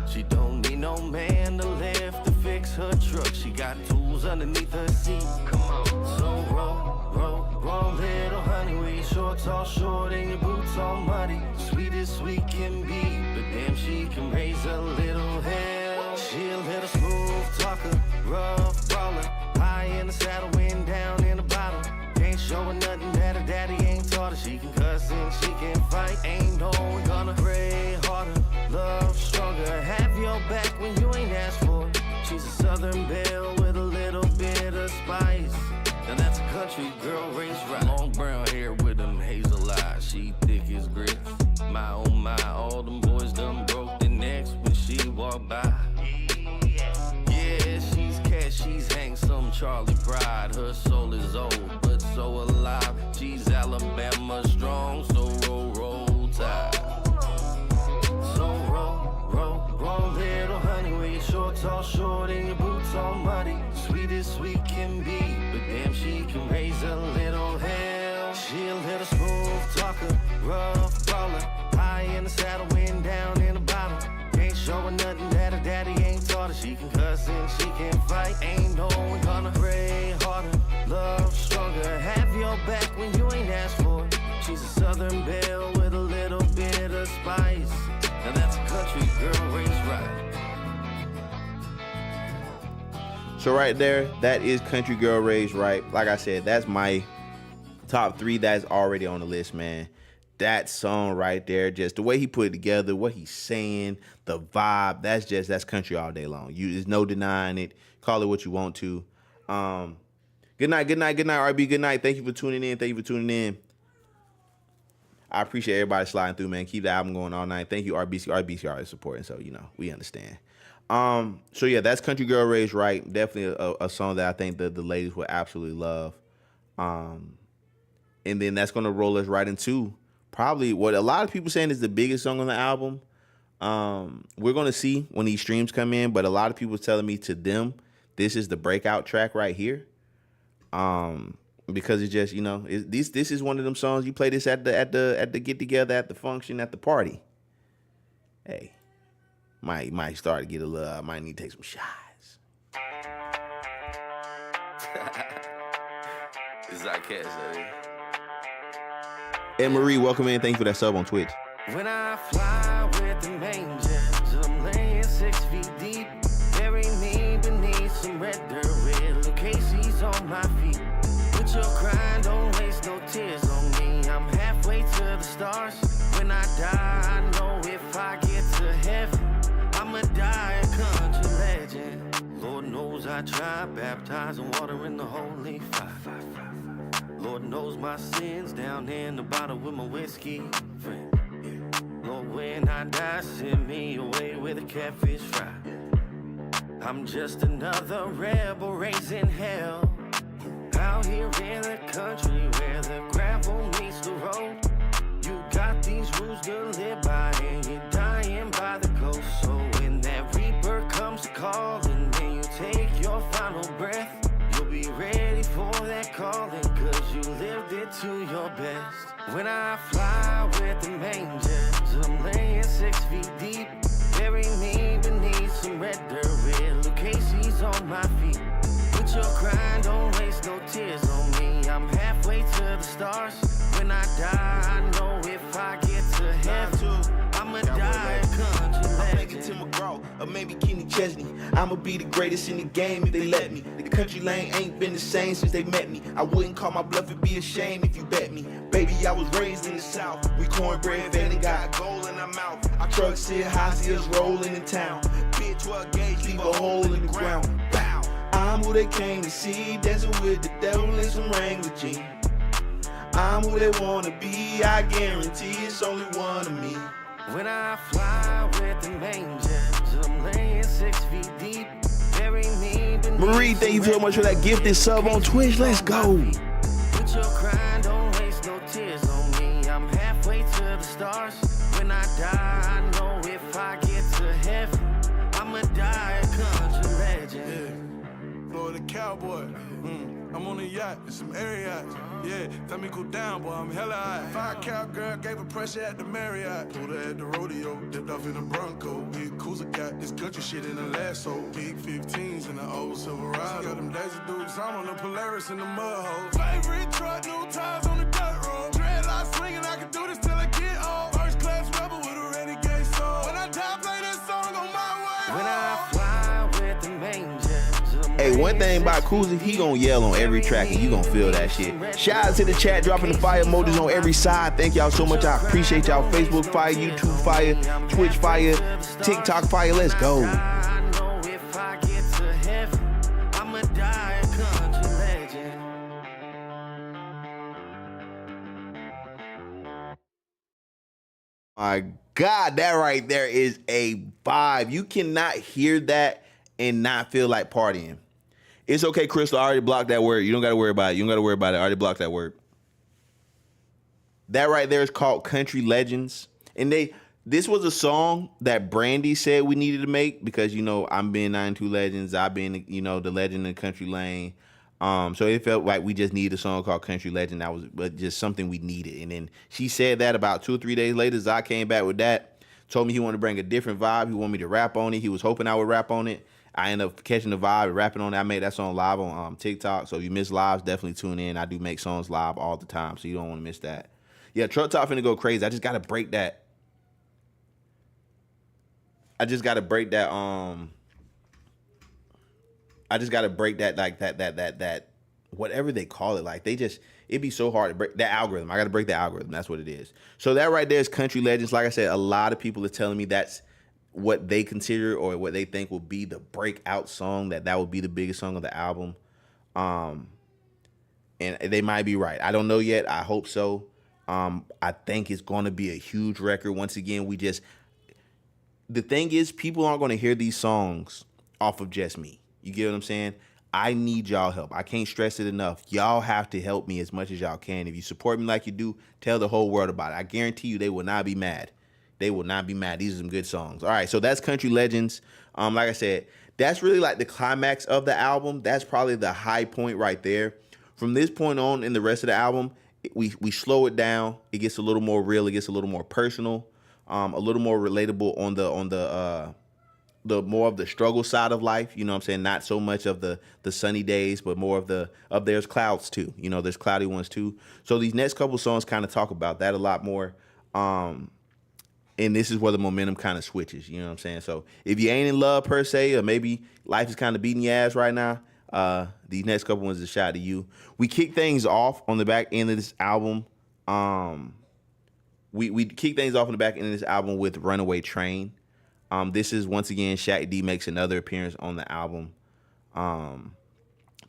S3: She don't need no man to lift to fix her truck. She got tools underneath her seat. Come on. So roll, little honey, with your shorts all short and your boots all muddy. Sweet as sweet can be, but damn, she can raise a little hell. She a little smooth talker, rough brawler, high in the saddle, wind down in the bottle. Ain't showing nothing that her daddy ain't taught her. She can cuss and she can fight. Ain't no one gonna pray harder, love stronger, have your back when you ain't asked for it. She's a southern belle with a little bit of spice. Now that's a country girl raised right. Long brown hair with them hazel eyes. She thick as grits. My oh my, all them boys done broke their necks when she walked by. Yeah, she's cash, she's handsome, Charlie Pride. Her soul is old, but so alive. She's Alabama strong, so roll tide. So roll, little honey, with your shorts all short and your boots all muddy. Sweet as sweet can be, but damn, she can raise a little hell. She a little smooth talker, rough brawler, high in the saddle, wind down in the bottle. Ain't showing nothing that her daddy ain't taught her. She can cuss and she can fight. Ain't no one gonna pray harder, love stronger, have your back when you ain't asked for it. She's a southern belle with a little bit of spice. Now that's a country girl raised right.
S1: So right there, that is Country Girl Raised Right. Like I said, that's my top 3 that's already on the list, man. That song right there, just the way he put it together, what he's saying, the vibe, that's country all day long. There's no denying it. Call it what you want to. Good night, RB. Good night. Thank you for tuning in. I appreciate everybody sliding through, man. Keep the album going all night. Thank you, RBC. RBC always supporting, so we understand. So yeah, that's Country Girl Raised Right. Definitely a song that I think the ladies will absolutely love. And then that's gonna roll us right into probably what a lot of people saying is the biggest song on the album. We're gonna see when these streams come in, but a lot of people telling me to them this is the breakout track right here. Because it's just this is one of them songs you play this at the get together, at the function, at the party. Hey, might start to get a little. I might need to take some shots.
S3: This is our cast,
S1: And Marie, welcome in. Thank you for that sub on Twitch.
S3: When I fly with the angels, I'm laying 6 feet deep. Bury me beneath some red dirt with little Casey's on my feet. Put your crying, don't waste no tears on me. I'm halfway to the stars. When I die, I know if I get to heaven, I'ma die a country legend. Lord knows I try, baptizing water in the holy fire. Lord knows my sins down in the bottle with my whiskey friend. Lord, when I die, send me away with a catfish fry. I'm just another rebel raising hell. Out here in the country where the gravel meets the road. You got these rules to live by and you're dying by the coast. So when that reaper comes calling and you take your final breath, you'll be ready for that calling, cause you lived it to your best. When I fly with the angels, I'm laying 6 feet deep. Bury me beneath some red dirt with little Casey's on my feet. Put your crying, don't waste no tears on me. I'm halfway to the stars. When I die, I know if I get to heaven, I'ma die a country legend.
S2: Tim McGraw or maybe Kenny Chesney. I'ma be the greatest in the game if they let me. The country lane ain't been the same since they met me. I wouldn't call my bluff and be ashamed if you bet me. Baby, I was raised in the South. We cornbread fed and got gold in our mouth. Our trucks sit high, see us rolling in town. Big 12 gauge, leave a hole in the ground. Bow. I'm who they came to see, dancing with the devil in some Wrangler jeans. I'm who they wanna be, I guarantee it's only one of me.
S3: When I fly with the angels, I'm laying 6 feet deep. Bury me beneath
S1: Marie, thank you so much for that gifted sub on Twitch. Let's go.
S3: Put your crying, don't waste no tears on me. I'm halfway to the stars. When I die, I know if I get to heaven, I'ma die a country legend.
S4: Florida cowboy. I'm on a yacht in some air yachts. Yeah, tell me cool down, boy, I'm hella high. 5 cowgirl gave her pressure at the Marriott. Pulled her at the rodeo, dipped off in a Bronco. Big Cruiser got this country shit in a lasso. Big 15s in the old Silverado. Got them Daisy Dukes, I'm on the Polaris in the mud hole. Favorite truck, new tires on the dirt road. Dreadlocks swinging, I can do this till I get old. First class rebel with a renegade soul. When I die, play this song on my way.
S3: When I fly with the angels.
S1: Hey, one thing about Koozie, he gonna yell on every track and you gonna feel that shit. Shout out to the chat, dropping the fire emojis on every side. Thank y'all so much. I appreciate y'all. Facebook fire, YouTube fire, Twitch fire, TikTok fire. Let's go.
S3: I know if I get to heaven, I'ma die a country legend.
S1: My God, that right there is a vibe. You cannot hear that and not feel like partying. It's okay, Crystal. I already blocked that word. You don't got to worry about it. You don't got to worry about it. I already blocked that word. That right there is called Country Legends. And this was a song that Brandy said we needed to make because, I'm being 92Legends. I've been, the legend in the country lane. So it felt like we just needed a song called Country Legend. That was just something we needed. And then she said that about 2 or 3 days later, Zai came back with that, told me he wanted to bring a different vibe. He wanted me to rap on it. He was hoping I would rap on it. I ended up catching the vibe and rapping on it. I made that song live on TikTok. So if you miss lives, definitely tune in. I do make songs live all the time, so you don't want to miss that. Yeah, Truck Top finna go crazy. I just gotta break that. That whatever they call it. Like it'd be so hard to break that algorithm. I gotta break the algorithm. That's what it is. So that right there is Country Legends. Like I said, a lot of people are telling me that's what they consider or what they think will be the breakout song, that will be the biggest song of the album. And they might be right. I don't know yet. I hope so. I think it's going to be a huge record. Once again, the thing is, people aren't going to hear these songs off of just me. You get what I'm saying? I need y'all help. I can't stress it enough. Y'all have to help me as much as y'all can. If you support me like you do, tell the whole world about it. I guarantee you they will not be mad. They will not be mad. These are some good songs. All right, so that's Country Legends. Like I said, that's really like the climax of the album. That's probably the high point right there. From this point on in the rest of the album, we slow it down. It gets a little more real. It gets a little more personal, a little more relatable on the more of the struggle side of life. You know what I'm saying? Not so much of the sunny days, but more of there's clouds too. You know, there's cloudy ones too. So these next couple songs kind of talk about that a lot more. And this is where the momentum kind of switches. You know what I'm saying? So if you ain't in love per se, or maybe life is kind of beating your ass right now, these next couple ones is a shot to you. We kick things off on the back end of this album. We kick things off on the back end of this album with Runaway Train. This is, once again, Shaq D makes another appearance on the album.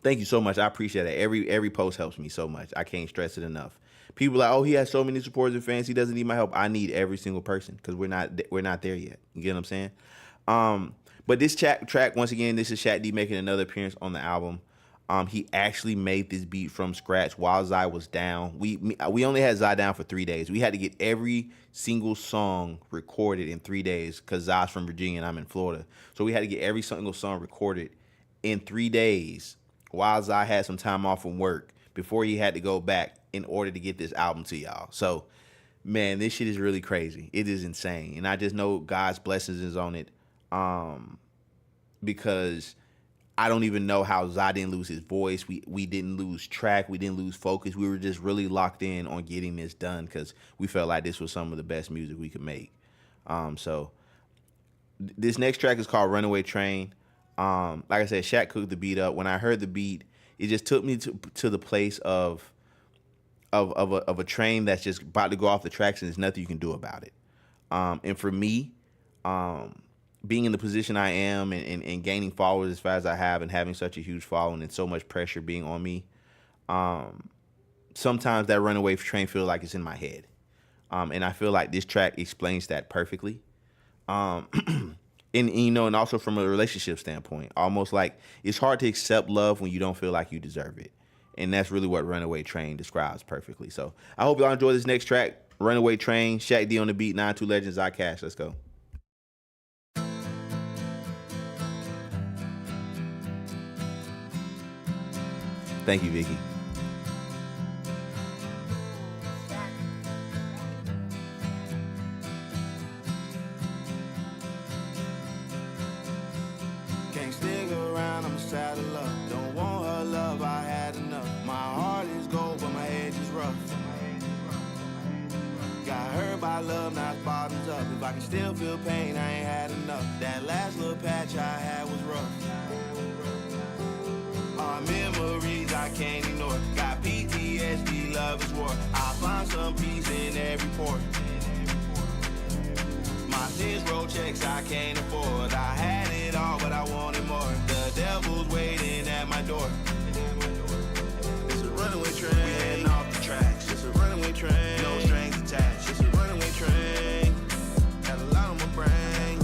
S1: Thank you so much. I appreciate it. Every post helps me so much. I can't stress it enough. People are like, oh, he has so many supporters and fans, he doesn't need my help. I need every single person, because we're not there yet. You get what I'm saying? But this track, once again, this is Shaq D making another appearance on the album. He actually made this beat from scratch while Zai was down. We only had Zai down for 3 days. We had to get every single song recorded in 3 days, because Zai's from Virginia and I'm in Florida. So we had to get every single song recorded in 3 days while Zai had some time off from work before he had to go back in order to get this album to y'all. So, man, this shit is really crazy. It is insane. And I just know God's blessings is on it, because I don't even know how Zai didn't lose his voice. We didn't lose track. We didn't lose focus. We were just really locked in on getting this done, because we felt like this was some of the best music we could make. So this next track is called Runaway Train. Like I said, Shaq cooked the beat up. When I heard the beat, it just took me to the place of a train that's just about to go off the tracks, and there's nothing you can do about it. And for me, being in the position I am and gaining followers as fast as I have, and having such a huge following and so much pressure being on me, sometimes that runaway train feels like it's in my head. And I feel like this track explains that perfectly. And you know, and also from a relationship standpoint, almost like it's hard to accept love when you don't feel like you deserve it. And that's really what Runaway Train describes perfectly. So I hope y'all enjoy this next track, Runaway Train, Shaq D on the beat, 92Legend, Zai Cash. Let's go. Thank you, Vicky.
S2: Can't stick around, I'm saddle up. Don't want her love, I had enough. My heart is gold, but my edge is rough. Got hurt by love, now it's bottoms up. If I can still feel pain, I ain't had enough. That last little patch I had was rough. Our memories I can't ignore. Got PTSD, love is war. I find some peace in every port. My sins roll checks I can't afford. I had it all, but I wanted more. The devil's waiting at my door. It's a runaway train. We heading off the tracks. It's a runaway train. No strings attached. It's a runaway train. Got a lot on my brain.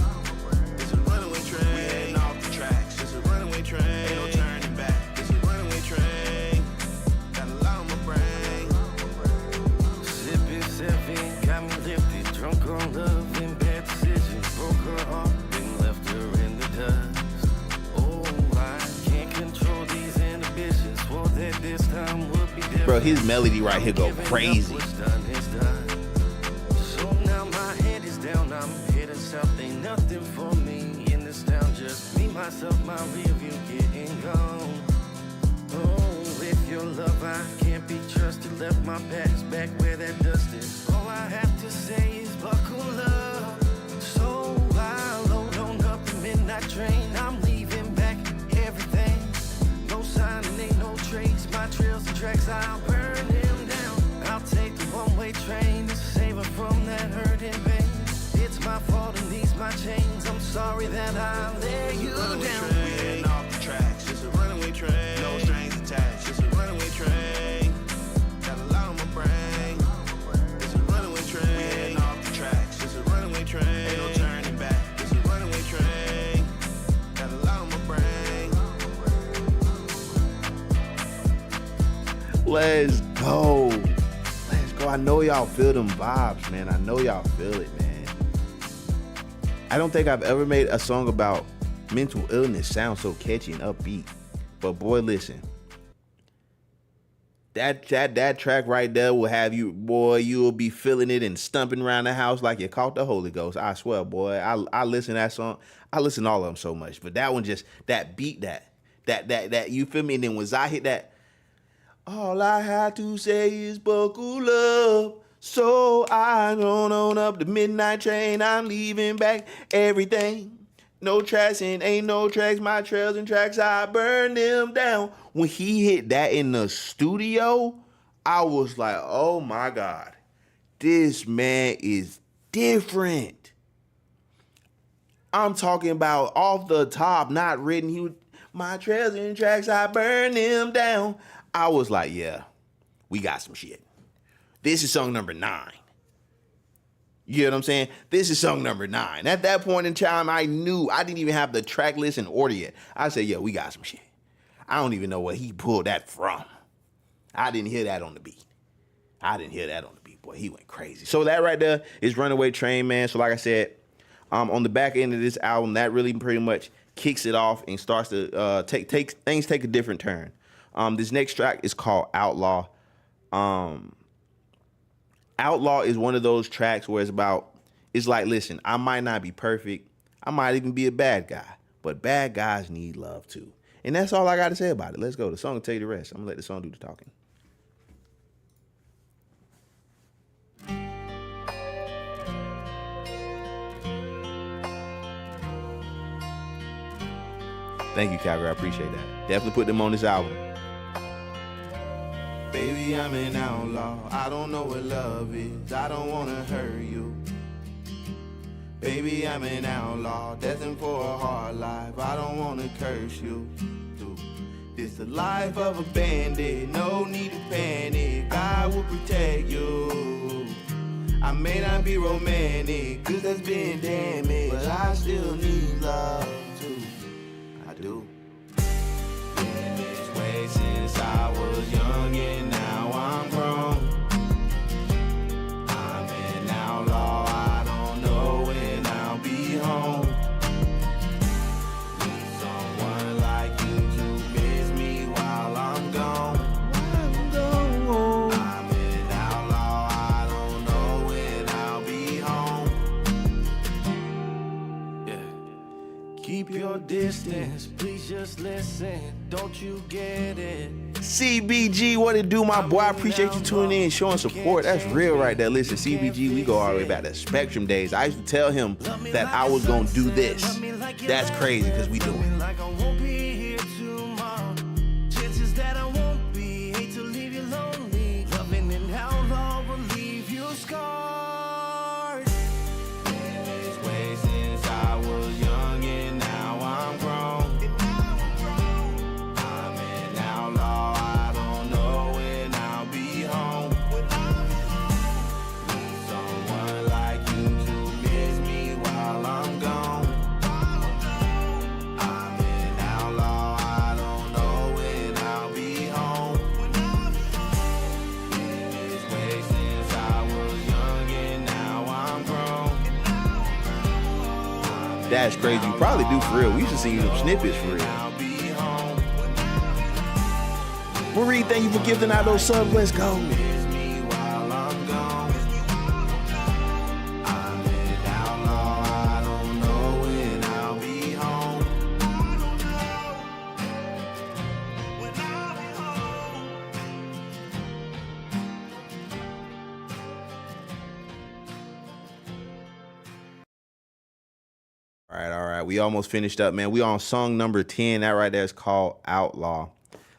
S2: It's a runaway train. We heading off the tracks. It's a runaway train. Ain't no turning back. It's a runaway train. Got a lot on my brain.
S3: Sipping, sipping, got me lifted, drunk on love and bad decisions. Broke her heart and left her in the dust. Oh, I can't control these inhibitions. Swore that this time would be different.
S1: Bro, his melody right here go crazy.
S3: What's done is done. So now my head is down, I'm heading south. Ain't nothing for me in this town. Just me, myself, my rear view getting gone. Oh, with your love I can't be trusted. Left my past back where that dust is. All I have to say is buckle up. So I load on up the midnight train. I'm leaving back everything. No sign and ain't no trace. My trails and tracks, I'll burn them down. I'll take the one-way train to save her from that hurt and pain. It's my fault and these my chains. I'm sorry that I let you down.
S2: We heading off the tracks. It's a runaway train. No strings attached. It's a runaway train. Got a lot on my brain.
S1: I know y'all feel them vibes, man. I know y'all feel it, man. I don't think I've ever made a song about mental illness sound so catchy and upbeat. But boy, listen. That track right there will have you, boy, you'll be feeling it and stumping around the house like you caught the Holy Ghost. I swear, boy. I listen to that song. I listen to all of them so much. But that one just, that beat, that you feel me? And then when I hit that, all I had to say is buckle up. So I run on up the midnight train. I'm leaving back everything. No tracks and ain't no tracks. My trails and tracks, I burn them down. When he hit that in the studio, I was like, oh my God. This man is different. I'm talking about off the top, not written. My trails and tracks, I burn them down. I was like, yeah, we got some shit. This is song number 9. You know what I'm saying? This is song number 9. At that point in time, I knew I didn't even have the track list in order yet. I said, yeah, we got some shit. I don't even know where he pulled that from. I didn't hear that on the beat. Boy, he went crazy. So that right there is Runaway Train, man. So like I said, on the back end of this album, that really pretty much kicks it off and starts to take a different turn. This next track is called Outlaw. Outlaw is one of those tracks where it's like, listen, I might not be perfect. I might even be a bad guy, but bad guys need love too. And that's all I got to say about it. Let's go. The song will tell you the rest. I'm going to let the song do the talking. Thank you, Calgary. I appreciate that. Definitely put them on this album.
S2: Baby, I'm an outlaw. I don't know what love is. I don't wanna hurt you. Baby, I'm an outlaw, destined for a hard life. I don't wanna curse you. This the life of a bandit. No need to panic. God will protect you. I may not be romantic, 'cause that's been damaged, but I still need love too. I do. Been this way since I was young and now I'm grown. I'm an outlaw, I don't know when I'll be home. Need someone like you to miss me while I'm gone. I'm an outlaw, I don't know when I'll be home. Yeah. Keep your distance, please just listen. Don't you get it?
S1: CBG, what it do, my boy? I appreciate you tuning in, showing support. That's real right there. Listen, CBG, we go all the way back to Spectrum days. I used to tell him that I was going to do this. That's crazy because we do it. That's crazy. You probably do for real. We used to see some snippets for real. Marie, thank you for gifting out those subs. Let's go. All right. We almost finished up, man. We on song number 10. That right there is called Outlaw.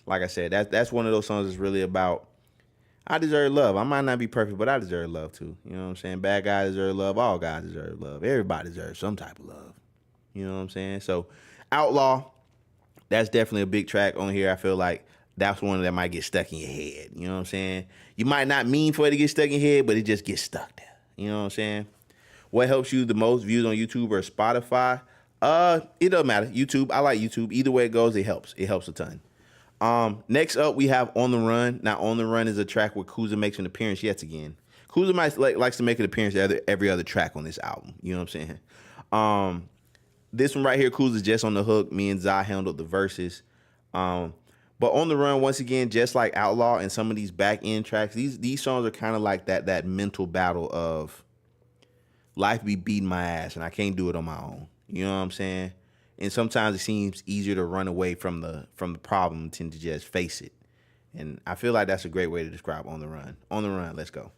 S1: Like I said, that's one of those songs that's really about, I deserve love. I might not be perfect, but I deserve love too. You know what I'm saying? Bad guys deserve love. All guys deserve love. Everybody deserves some type of love. You know what I'm saying? So Outlaw, that's definitely a big track on here. I feel like that's one that might get stuck in your head. You know what I'm saying? You might not mean for it to get stuck in your head, but it just gets stuck there. You know what I'm saying? What helps you the most, views on YouTube or Spotify? It doesn't matter. YouTube, I like YouTube. Either way it goes, it helps. It helps a ton. Next up, we have On the Run. Now, On the Run is a track where Kuzma makes an appearance yet again. Kuzma likes to make an appearance every other track on this album. You know what I'm saying? This one right here, Kuzma's just on the hook. Me and Zai handled the verses. But On the Run, once again, just like Outlaw and some of these back end tracks, these songs are kind of like that mental battle of life be beating my ass and I can't do it on my own. You know what I'm saying? And sometimes it seems easier to run away from the problem than to just face it. And I feel like that's a great way to describe On the Run. On the Run, let's go.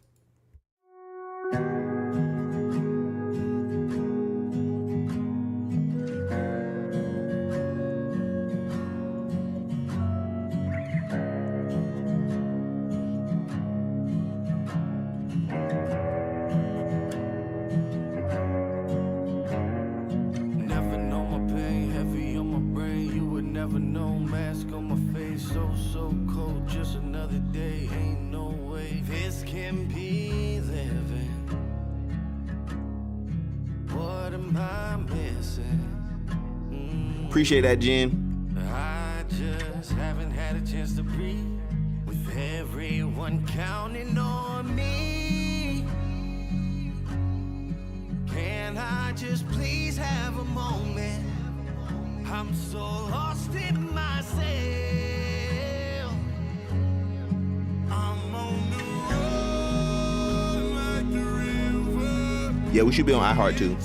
S1: Appreciate that, Jen.
S3: I just haven't had a chance to breathe with everyone counting on me. Can I just please have a moment? I'm so lost in myself. I'm on the road like the river.
S1: Yeah, we should be on iHeart too.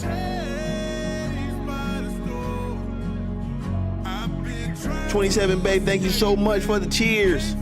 S1: 27, babe, thank you so much for the cheers.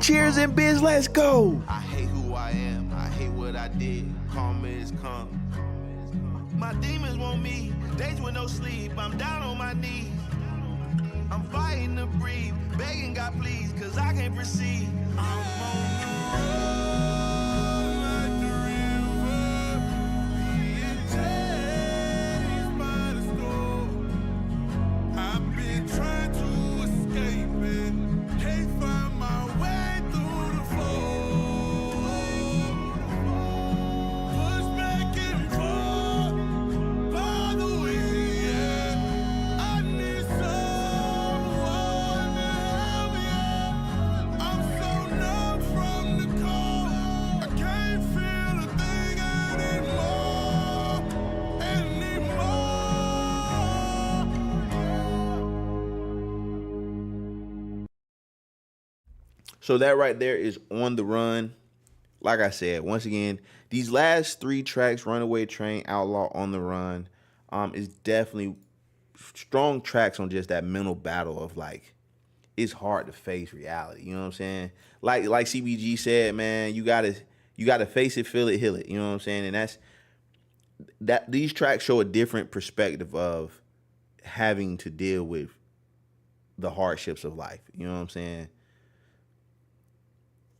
S1: Cheers and biz, let's go.
S2: I hate who I am, I hate what I did. Karma is come. My demons want me, days with no sleep. I'm down on my knees. I'm fighting to breathe, begging God please, cause I can't proceed. I'm on the road like the river, being chased by the storm. I've been trying to escape it, can't find my way.
S1: So that right there is On the Run. Like I said, once again, these last three tracks, Runaway Train, Outlaw, On the Run, is definitely strong tracks on just that mental battle of like, it's hard to face reality. You know what I'm saying? Like CBG said, man, you gotta face it, feel it, heal it. You know what I'm saying? And that these tracks show a different perspective of having to deal with the hardships of life. You know what I'm saying?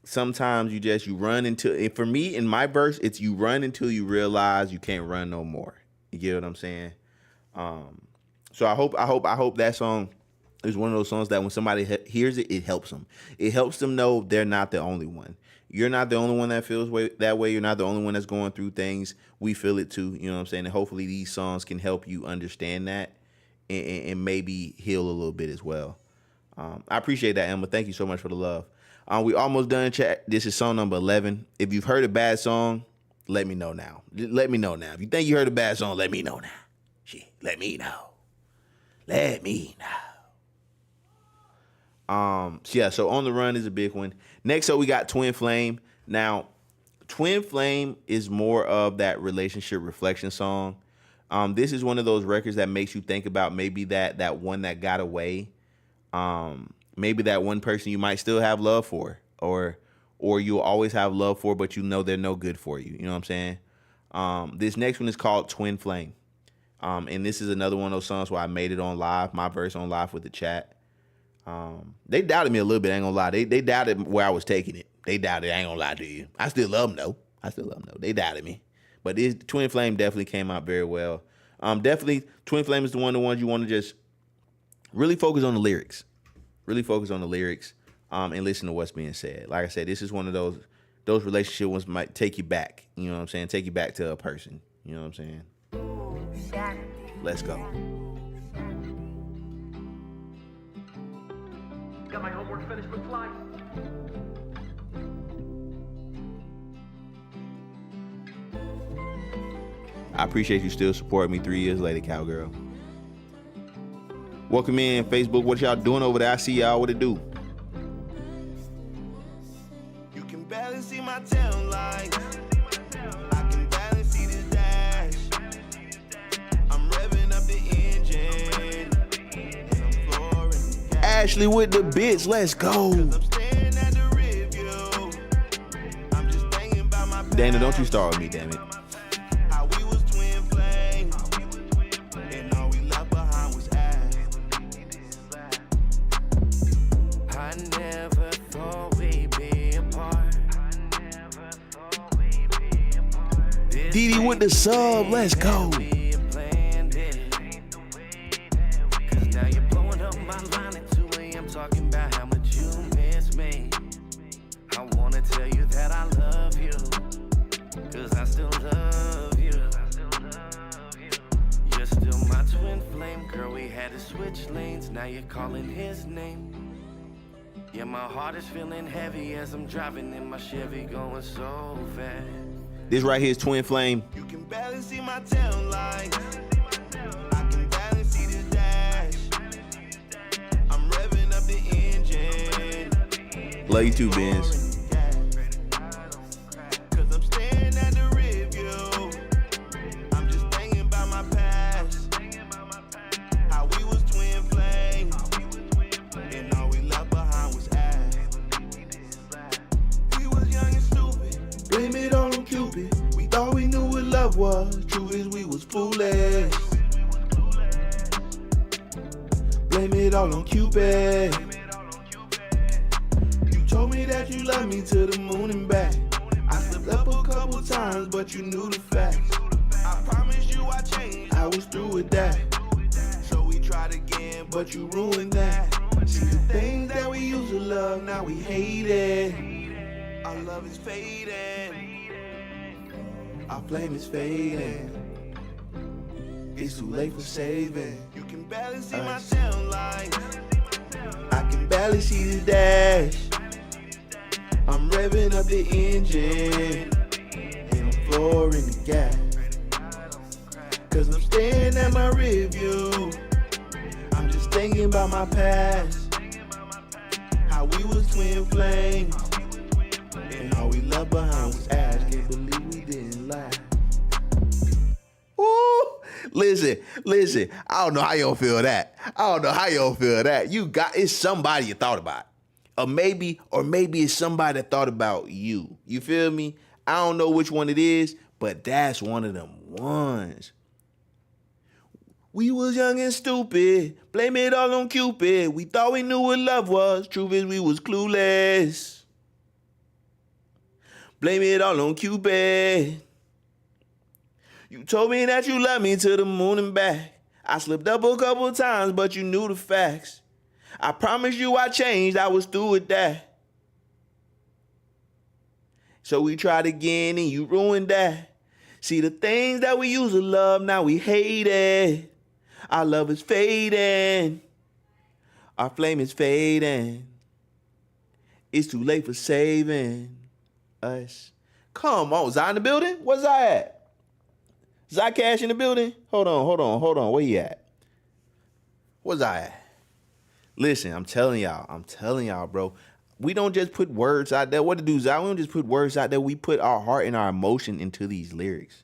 S1: Sometimes you run into, for me, in my verse, it's you run until you realize you can't run no more. You get what I'm saying? So I hope that song is one of those songs that when somebody hears it, it helps them. It helps them know they're not the only one. You're not the only one that feels that way. You're not the only one that's going through things. We feel it too. You know what I'm saying? And hopefully these songs can help you understand that and maybe heal a little bit as well. I appreciate that, Emma. Thank you so much for the love. We almost done, chat. This is song number 11. If you've heard a bad song, let me know now. Let me know now. If you think you heard a bad song, let me know now. Shit, let me know. Let me know. So On the Run is a big one. Next up, we got Twin Flame. Now, Twin Flame is more of that relationship reflection song. This is one of those records that makes you think about maybe that one that got away. Maybe that one person you might still have love for, or you'll always have love for, but you know they're no good for you. You know what I'm saying? This next one is called Twin Flame. And this is another one of those songs where I made it on live, my verse on live with the chat. They doubted me a little bit, I ain't gonna lie. They doubted where I was taking it. They doubted, I ain't gonna lie to you. I still love them though. They doubted me. But this Twin Flame definitely came out very well. Definitely, Twin Flame is the ones you want to just really focus on the lyrics. Really focus on the lyrics and listen to what's being said. Like I said, this is one of those relationship ones might take you back. You know what I'm saying? Take you back to a person. You know what I'm saying? Let's go.
S5: Got my homework finished with flight.
S1: I appreciate you still supporting me 3 years later, cowgirl. Welcome in, Facebook. What y'all doing over there? I see y'all. What it do?
S2: You can barely see my tail lights. I can barely see this dash. I'm revving up the engine. And I'm flooring.
S1: Ashley with the bits. Let's go.
S2: I'm staring at the review. I'm just thinking about my past.
S1: Dana, don't you start with me, damn it.
S2: How we was twin flames. And all we left behind was ass.
S3: I never thought we'd be apart.
S1: Didi with the sub. Let's go.
S3: Cause now you're blowing up my line at 2 a.m. talking about how much you miss me. I wanna tell you that I love you. Cause I still love you. You're still my twin flame, girl. We had to switch lanes. Now you're calling his name. Yeah, my heart is feeling heavy as I'm driving in my Chevy going so fast.
S1: This right here is Twin Flame.
S2: You can barely see my tail lights. I can barely see this dash. I'm revving up the engine.
S1: Love you too, Benz.
S2: Cause I'm staring at the review. I'm just thinking about my past. How we was twin flames. And all we left behind was ass. We was young and stupid. Blame it all on Cupid. We thought we knew what love was. Truth is we was foolish. Blame it all on Cupid. You told me that you loved me to the moon and back. I slipped up a couple times, but you knew the facts. I promised you I changed, I was through with that. So we tried again, but you ruined that. See the things that we used to love, now we hate it. Our love is fading. Our flame is fading. It's too late for saving. You can barely see my tail lights. I can barely see the dash. I'm revving up the engine. And I'm flooring the gas. Cause I'm staring at my review. I'm just thinking about my past. How we was twin flames. And all we left behind was ash. Can't believe we didn't lie.
S1: Ooh, listen. I don't know how y'all feel that. It's somebody you thought about. Or maybe it's somebody that thought about you. You feel me? I don't know which one it is, but that's one of them ones. We was young and stupid. Blame it all on Cupid. We thought we knew what love was. Truth is we was clueless. Blame it all on Cupid. You told me that you loved me to the moon and back. I slipped up a couple times, but you knew the facts. I promised you I changed, I was through with that. So we tried again and you ruined that. See the things that we used to love, now we hate it. Our love is fading. Our flame is fading. It's too late for saving us. Come on, Zai in the building? Where's Zai at? Zai Cash in the building? Hold on. Where you at? Where's Zai at? Listen, I'm telling y'all, bro. We don't just put words out there. What to do, Zai? We don't just put words out there. We put our heart and our emotion into these lyrics.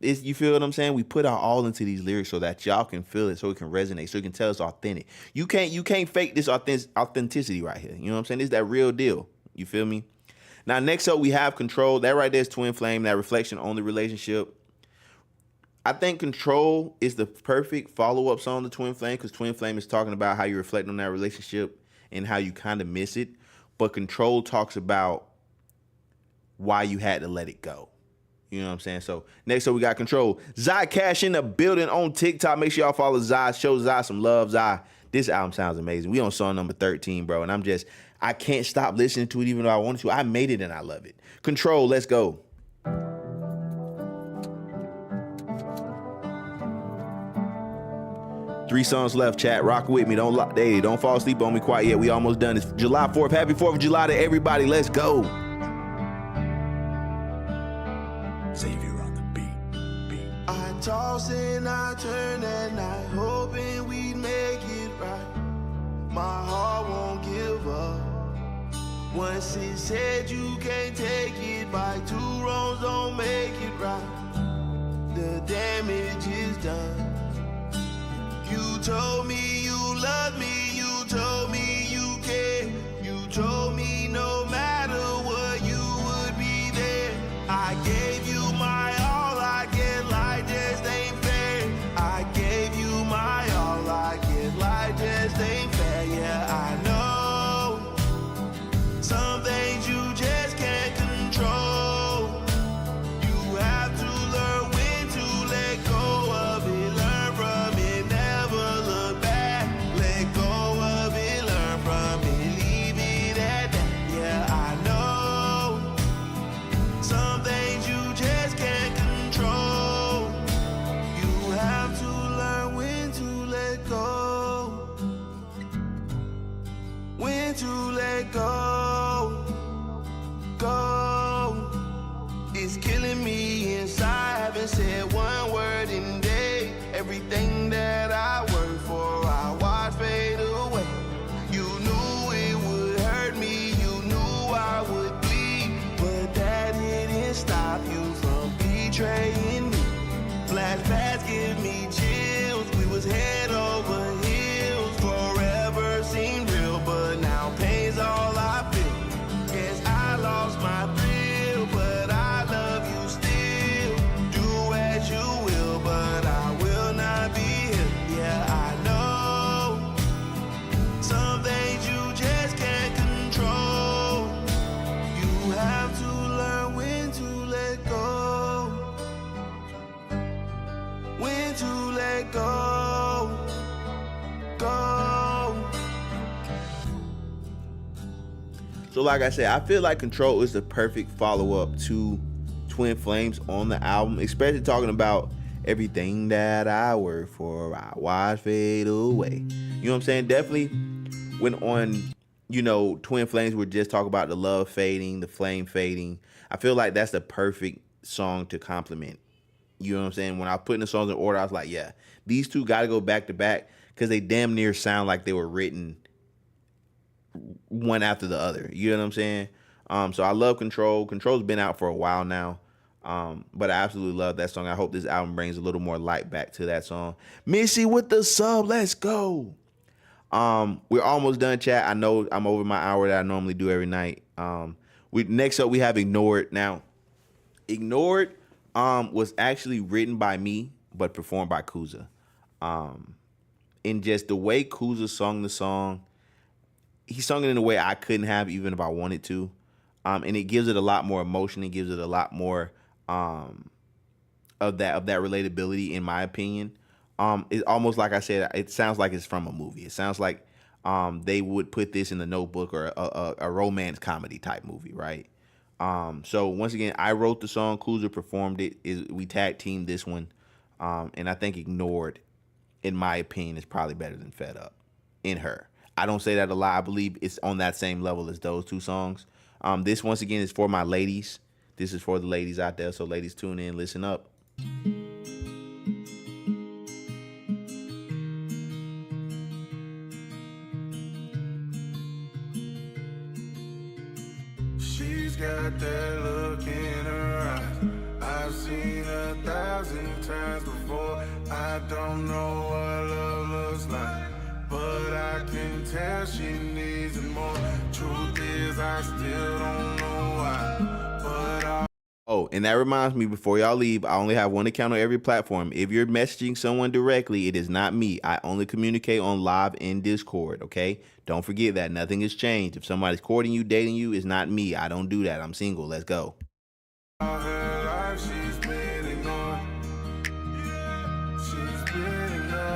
S1: You feel what I'm saying? We put our all into these lyrics so that y'all can feel it, so it can resonate, so you can tell it's authentic. You can't fake this authenticity right here. You know what I'm saying? It's that real deal. You feel me? Now, next up, we have Control. That right there is Twin Flame, that reflection on the relationship. I think Control is the perfect follow-up song to Twin Flame, because Twin Flame is talking about how you reflect on that relationship and how you kind of miss it. But Control talks about why you had to let it go. You know what I'm saying? So next up, we got Control. Zai Cash in the building on TikTok. Make sure y'all follow Zai. Show Zai some love. Zai, this album sounds amazing. We on song number 13, bro. And I can't stop listening to it even though I wanted to. I made it and I love it. Control, let's go. Three songs left, chat. Rock with me. Don't fall asleep on me quite yet. We almost done. It's July 4th. Happy 4th of July to everybody. Let's go.
S4: Savior on the beat.
S2: I toss and I turn at night, hoping we'd make it right. My heart won't give up. Once it said you can't take it by, two wrongs don't make it right. The damage is done. You told me you loved me, you told me you cared. You told me no matter what you would be there. I gave you my all, I get like just ain't fair. I gave you my all, I get like just ain't fair. Yeah, I know some things you just can't control. You have to learn when to let go of it, learn from it, never look back. Let go of it, learn from it, leave it at that. Yeah, I know some things you just can't control. You have to learn when to let go. When to let go. Go. It's killing me inside. Haven't said one word in days. Everything that I worked for, I watched fade away. You knew it would hurt me. You knew I would bleed. But that didn't stop you from betraying me. Flashbacks give me chills. We was head over heels. Forever seemed real, but now pain's all I feel. Guess I lost my thrill, but I love you still. Do as you will, but I will not be here. Yeah, I know some things you just can't control. You have to learn when to let go. When to let go. Go.
S1: So like I said, I feel like Control is the perfect follow-up to Twin Flames on the album, especially talking about everything that I work for, I watch fade away. You know what I'm saying? Definitely when on, Twin Flames would just talk about the love fading, the flame fading. I feel like that's the perfect song to complement. You know what I'm saying? When I was putting the songs in order, I was like, yeah, these two got to go back to back because they damn near sound like they were written one after the other. You know what I'm saying? So I love Control. Control's been out for a while now. But I absolutely love that song. I hope this album brings a little more light back to that song. Missy with the sub. Let's go. We're almost done, chat. I know I'm over my hour that I normally do every night. Next up, we have Ignored. Now, Ignored was actually written by me, but performed by Kuza. And just the way Kuza sung the song, he sung it in a way I couldn't have even if I wanted to. And it gives it a lot more emotion. It gives it a lot more of that relatability, in my opinion. It's almost like I said, it sounds like it's from a movie. It sounds like they would put this in The Notebook or a romance comedy type movie, right? So once again, I wrote the song, Kuza performed it. We tag teamed this one. And I think Ignored, in my opinion, is probably better than Fed Up in her. I don't say that a lot. I believe it's on that same level as those two songs. This, once again, is for my ladies. This is for the ladies out there. So ladies, tune in, listen up.
S4: She's got that look in her eyes. I I've seen 1,000 times before. I don't know what love looks like, but I can tell she needs it more. Truth is, I still don't know why, but
S1: Oh, and that reminds me, before y'all leave, I only have one account on every platform. If you're messaging someone directly, it is not me. I only communicate on live in Discord, okay? Don't forget that. Nothing has changed. If somebody's courting you, dating you, it's not me. I don't do that. I'm single. Let's go.
S4: all her life she's been ignored. She's been ignored.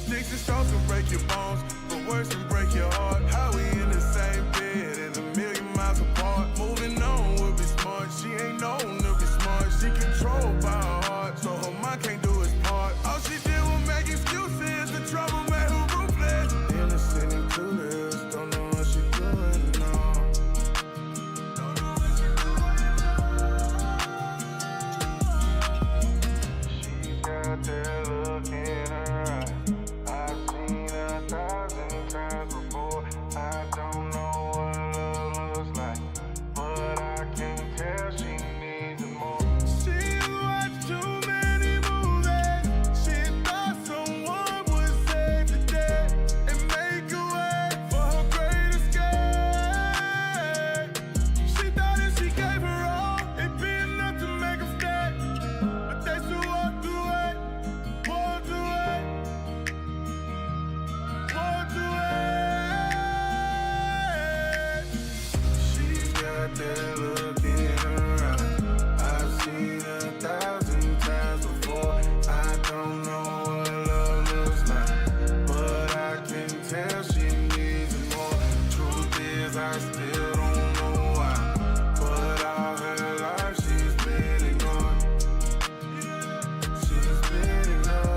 S4: Sticks and stones will break your bones, but worse than break your heart. How we in the same bed and a million miles apart. Moving on would be smart. She ain't known to be smart. She controlled by her heart, so her mind can't do its part. All she did was make excuses. The trouble made her ruthless. Innocent and clueless, don't know what she doing now. Don't know what she doing now. She's got that look in her eye. I've seen 1,000 times before. I don't know what love looks like, but I can tell she needs it more. She watched too many movies. She thought someone would save the day and make a way for her great escape. She thought if she gave her all, it'd be enough to make her stay, but they still walked away, walked away, walked away. She's got that look in her eye. I've seen 1,000 times before. I don't know what love looks like, but I can tell she needs it more. Truth is, I still don't know why, but all her life she's been ignored. She's been ignored.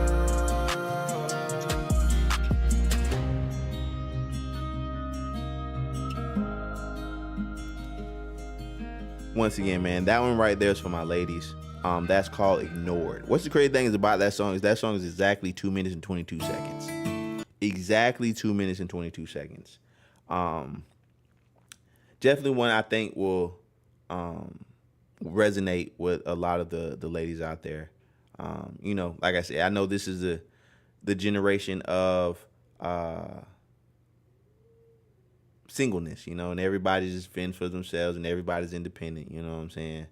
S1: Once again, man, that one right there is for my ladies. That's called Ignored. What's the crazy thing is about that song is exactly 2 minutes and 22 seconds. Exactly 2 minutes and 22 seconds. Definitely one I think will resonate with a lot of the ladies out there. You know, like I said, I know this is the generation of singleness, you know, and everybody's just fends for themselves and everybody's independent, you know what I'm saying?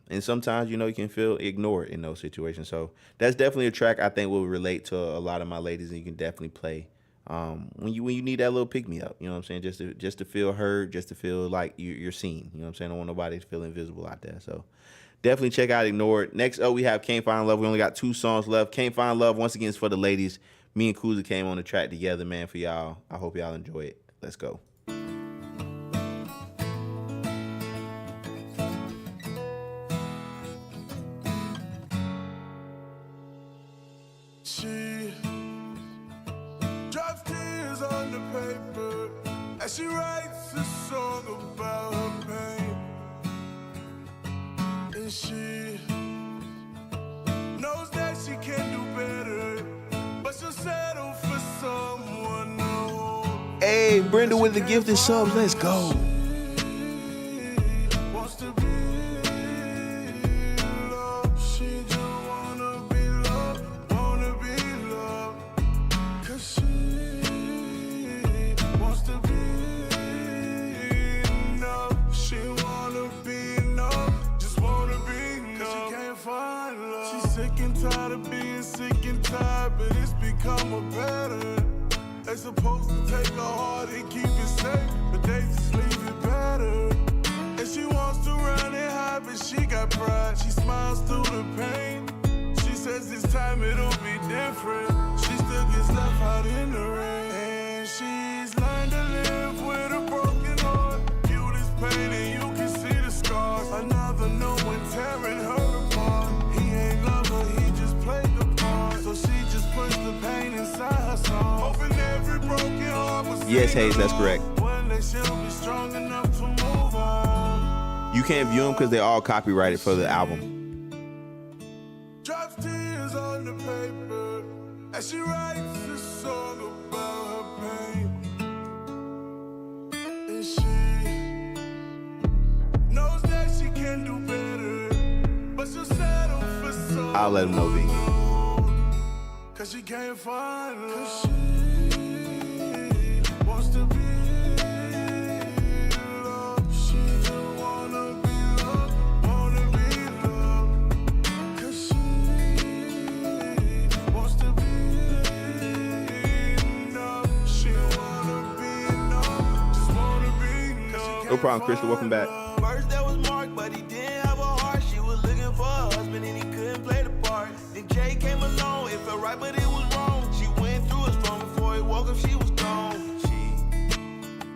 S1: And sometimes, you know, you can feel ignored in those situations. So that's definitely a track I think will relate to a lot of my ladies, and you can definitely play when you need that little pick me up, you know what I'm saying? Just to feel heard, just to feel like you're seen, you know what I'm saying? I don't want nobody to feel invisible out there. So definitely check out Ignored. Next up, we have Can't Find Love. We only got 2 songs left. Can't Find Love, once again, is for the ladies. Me and Kuzma came on the track together, man, for y'all. I hope y'all enjoy it. Let's go.
S4: She drops tears on the paper as she writes a song about her pain. And she knows that she can do better, but she'll settle for someone new.
S1: Hey, Brenda with the gifted subs. Let's go.
S4: Wants to be loved. She just wanna be loved, wanna be loved. 'Cause she wants to be enough. She wanna be enough, just wanna be enough. 'Cause she can't find love. She's sick and tired of being sick and tired, but it's become a pattern. They supposed to take her heart and keep it safe, but they just leave it better. And she wants to run and hide, but she got pride. She smiles through the pain. She says this time it'll be different. She still gets left out in the rain. And she's learned to live with a broken heart. Feel this pain and you can see the scars. Another no one tearing her apart. He ain't love her, he just played the part. So she just puts the pain inside her song. Hoping every broken heart will
S1: Yes, Hayes, that's correct.
S4: one day she'll be strong enough to move on.
S1: You can't view them because they're all copyrighted for the album.
S4: Drops tears on the paper as she writes a song about her pain. And she knows that
S1: I'll let him know, V.
S4: Cause she can't find love. She wants to be loved. She don't wanna be loved, wanna be loved. Cause she wants to be enough. She wanna be enough, just wanna be enough.
S1: No problem, Crystal. Welcome back.
S2: First that was Mark, but he didn't have a heart. She was looking for a husband and he couldn't play the part. Then Jay came along, it felt right, but it was wrong. She went through his phone before he woke up, she was gone. She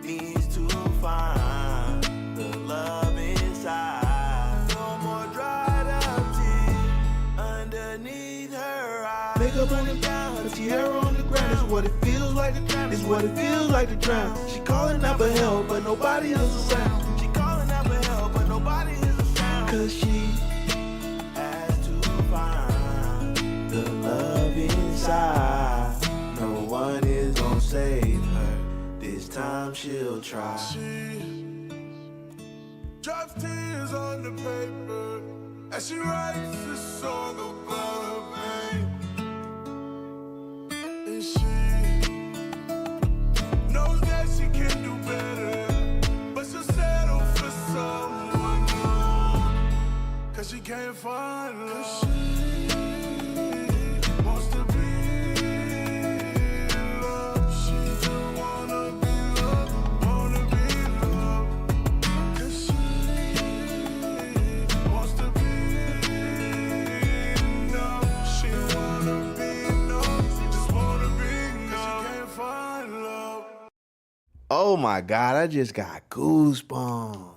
S2: needs to find the love inside. No more dried up tears underneath her eyes. Makeup on the down, her hair on the ground. It's what it feels like to drown. It's what it feels like to drown. She calling out for help, but nobody else around. She calling out for help, but nobody is a sound. Cause she has to find the love inside. No one is gonna save her. This time she'll try.
S4: She drops tears on the paper as she writes a song about her pain. And she knows that she can do better, but she'll settle for someone new. Cause she can't find love. She wants to be loved. She don't wanna be loved, wanna be loved. Cause she wants to be enough. She wanna be enough, just wanna be enough. She can't find love.
S1: Oh my God, I just got goosebumps.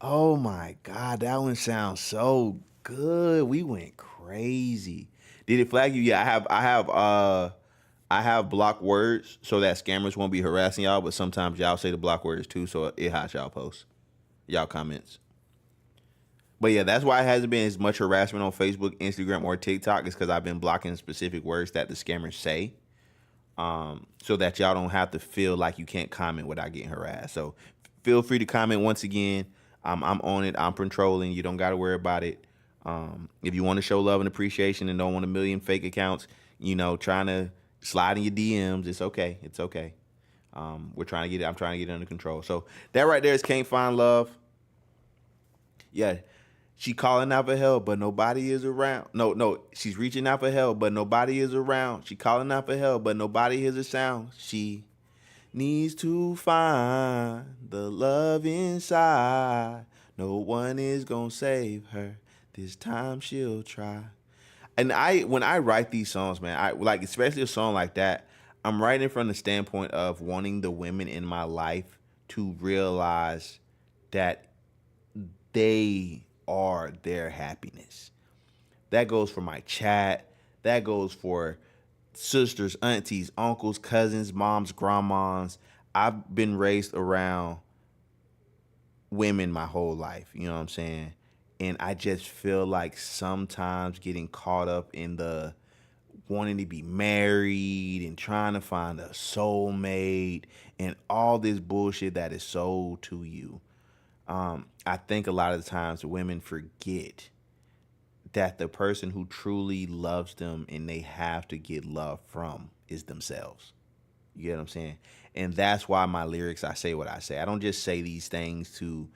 S1: Oh my God, that one sounds so good. We went crazy. Did it flag you? Yeah, I have blocked words so that scammers won't be harassing y'all, but sometimes y'all say the block words too, so it hides y'all posts, y'all comments. But yeah, that's why it hasn't been as much harassment on Facebook, Instagram, or TikTok, is because I've been blocking specific words that the scammers say. So that y'all don't have to feel like you can't comment without getting harassed. So feel free to comment once again. I'm on it. I'm controlling. You don't got to worry about it. If you want to show love and appreciation and don't want a million fake accounts, trying to slide in your DMs, it's okay. It's okay. I'm trying to get it under control. So that right there is Can't Find Love. Yeah. She calling out for help, but nobody is around. No, she's reaching out for help, but nobody is around. She calling out for help, but nobody hears a sound. She needs to find the love inside. No one is gonna save her. This time she'll try. And when I write these songs, man, I like, especially a song like that, I'm writing from the standpoint of wanting the women in my life to realize that they are their happiness. That goes for my chat. That goes for sisters, aunties, uncles, cousins, moms, grandmas. I've been raised around women my whole life, you know what I'm saying? And I just feel like sometimes getting caught up in the wanting to be married and trying to find a soulmate and all this bullshit that is sold to you. I think a lot of the times women forget that the person who truly loves them and they have to get love from is themselves. You get what I'm saying? And that's why my lyrics, I say what I say. I don't just say these things to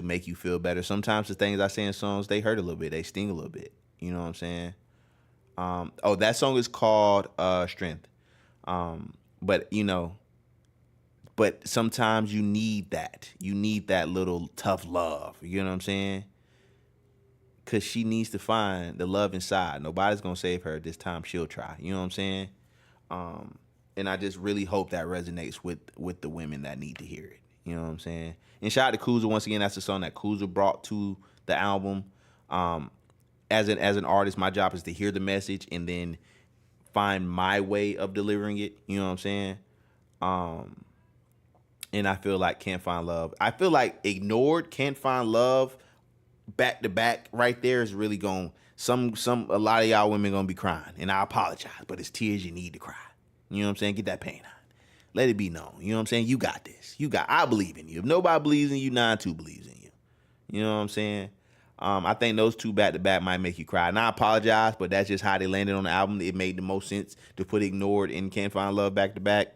S1: make you feel better. Sometimes the things I say in songs, they hurt a little bit. They sting a little bit. You know what I'm saying? That song is called Strength. But sometimes you need that. You need that little tough love. You know what I'm saying? Because she needs to find the love inside. Nobody's going to save her. This time she'll try. You know what I'm saying? And I just really hope that resonates with the women that need to hear it. You know what I'm saying? And shout out to Kuzma once again. That's the song that Kuzma brought to the album. As an artist, my job is to hear the message and then find my way of delivering it. You know what I'm saying? And I feel like Can't Find Love. I feel like Ignored, Can't Find Love, back to back right there is really going, a lot of y'all women going to be crying. And I apologize, but it's tears you need to cry. You know what I'm saying? Get that pain out. Let it be known. You know what I'm saying? You got this. I believe in you. If nobody believes in you, 92 believes in you. You know what I'm saying? I think those two back to back might make you cry. And I apologize, but that's just how they landed on the album. It made the most sense to put Ignored and Can't Find Love back to back.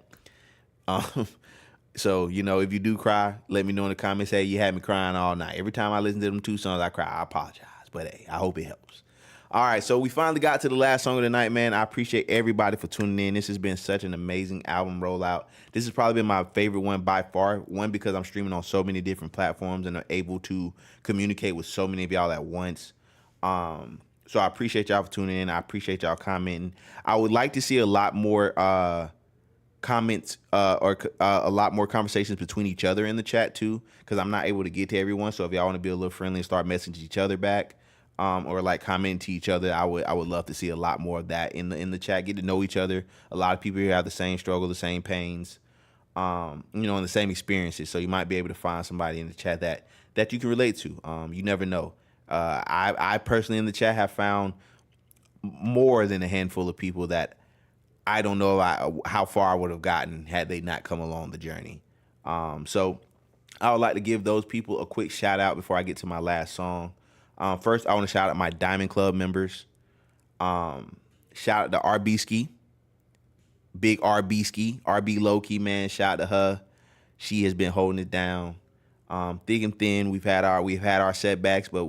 S1: So, you know, if you do cry, let me know in the comments. Hey, you had me crying all night. Every time I listen to them two songs, I cry. I apologize. But hey, I hope it helps. All right, so we finally got to the last song of the night, man. I appreciate everybody for tuning in. This has been such an amazing album rollout. This has probably been my favorite one by far. One, because I'm streaming on so many different platforms and are able to communicate with so many of y'all at once. So I appreciate y'all for tuning in. I appreciate y'all commenting. I would like to see a lot more comments or a lot more conversations between each other in the chat too, because I'm not able to get to everyone. So if y'all want to be a little friendly and start messaging each other back, or like commenting to each other, I would love to see a lot more of that in the chat. Get to know each other. A lot of people here have the same struggle, the same pains, and the same experiences. So you might be able to find somebody in the chat that you can relate to. You never know. I personally in the chat have found more than a handful of people that I don't know how far I would have gotten had they not come along the journey. So I would like to give those people a quick shout out before I get to my last song. First, I want to shout out my Diamond Club members. Shout out to RB Ski, big RB Ski, RB Low Key, man. Shout out to her. She has been holding it down, thick and thin. We've had our setbacks, but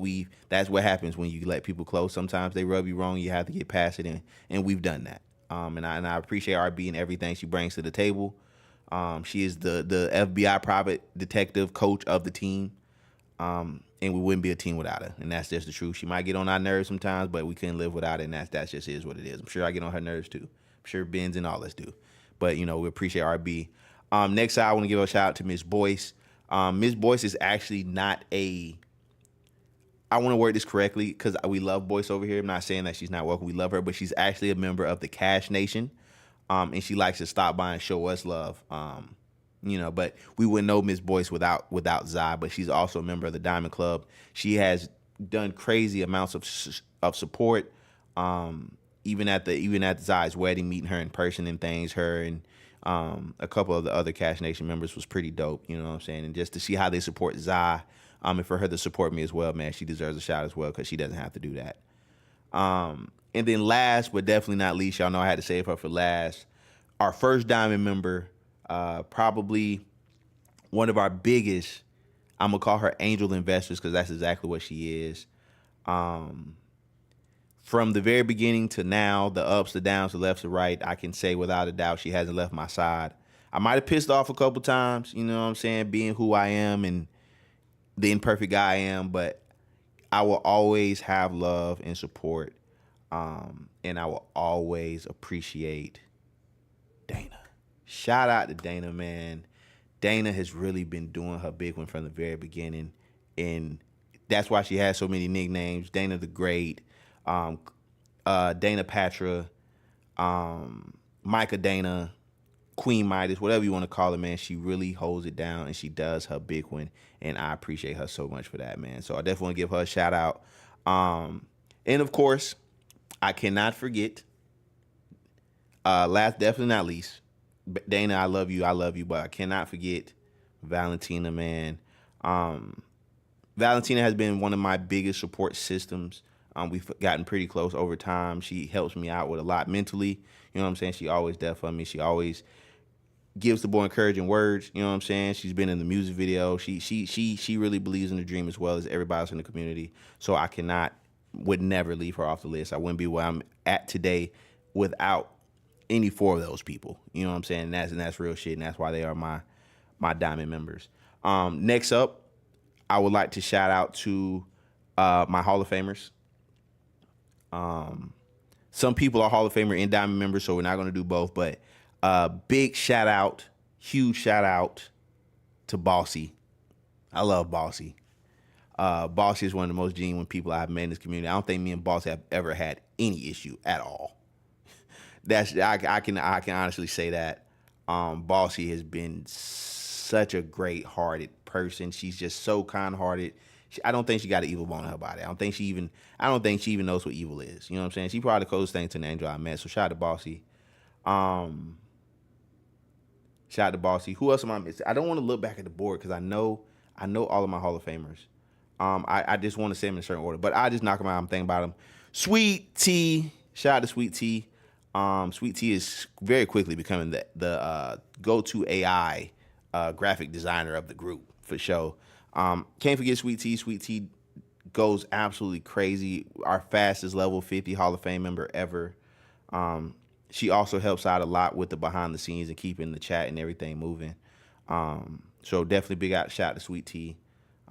S1: that's what happens when you let people close. Sometimes they rub you wrong. You have to get past it, and we've done that. And I appreciate RB and everything she brings to the table. She is the FBI private detective coach of the team. And we wouldn't be a team without her. And that's just the truth. She might get on our nerves sometimes, but we couldn't live without it. And that's just is what it is. I'm sure I get on her nerves too. I'm sure Benz and all us do. But, we appreciate RB. Next, I want to give a shout out to Miss Boyce. Miss Boyce is actually not I want to word this correctly because we love Boyce over here. I'm not saying that she's not welcome. We love her, but she's actually a member of the Cash Nation. And she likes to stop by and show us love. But we wouldn't know Miss Boyce without Zai, but she's also a member of the Diamond Club. She has done crazy amounts of support, even at Zai's wedding, meeting her in person and things. Her and a couple of the other Cash Nation members was pretty dope, you know what I'm saying? And just to see how they support Zai, and for her to support me as well, man, she deserves a shout as well because she doesn't have to do that. And then last but definitely not least, y'all know I had to save her for last, our first Diamond member, probably one of our biggest, I'm going to call her angel investors because that's exactly what she is. From the very beginning to now, the ups, the downs, the left, the right, I can say without a doubt she hasn't left my side. I might have pissed off a couple times, you know what I'm saying, being who I am and the imperfect guy I am, but I will always have love and support, and I will always appreciate Dana. Shout out to Dana, man. Dana has really been doing her big one from the very beginning, and that's why she has so many nicknames. Dana the Great, Dana Patra, Micah Dana, Queen Midas, whatever you want to call her, man. She really holds it down, and she does her big one, and I appreciate her so much for that, man. So I definitely want to give her a shout out. And of course, I cannot forget, last definitely not least, Dana, I love you, but I cannot forget Valentina, man. Valentina has been one of my biggest support systems. We've gotten pretty close over time. She helps me out with a lot mentally. You know what I'm saying? She always there for me. She always gives the boy encouraging words. You know what I'm saying? She's been in the music video. She really believes in the dream as well as everybody else in the community. So I would never leave her off the list. I wouldn't be where I'm at today without any four of those people. You know what I'm saying? And that's real shit, and that's why they are my Diamond members. Next up, I would like to shout out to my Hall of Famers. Some people are Hall of Famer and Diamond members, so we're not going to do both, but big shout out, huge shout out to Bossy. I love Bossy. Bossy is one of the most genuine people I've met in this community. I don't think me and Bossy have ever had any issue at all. I can honestly say that. Bossy has been such a great-hearted person. She's just so kind-hearted. I don't think she got an evil bone in her body. I don't think she even knows what evil is. You know what I'm saying? She probably the closest thing to an angel I met. So shout out to Bossy. Shout out to Bossy. Who else am I missing? I don't want to look back at the board because I know all of my Hall of Famers. I just want to say them in a certain order, but I just knock them out. I'm thinking about them. Sweet Tea, shout out to Sweet Tea. Sweet Tea is very quickly becoming the go-to AI graphic designer of the group for sure. Can't forget Sweet Tea. Sweet Tea goes absolutely crazy. Our fastest level 50 Hall of Fame member ever. She also helps out a lot with the behind the scenes and keeping the chat and everything moving. So definitely big shout out to Sweet Tea.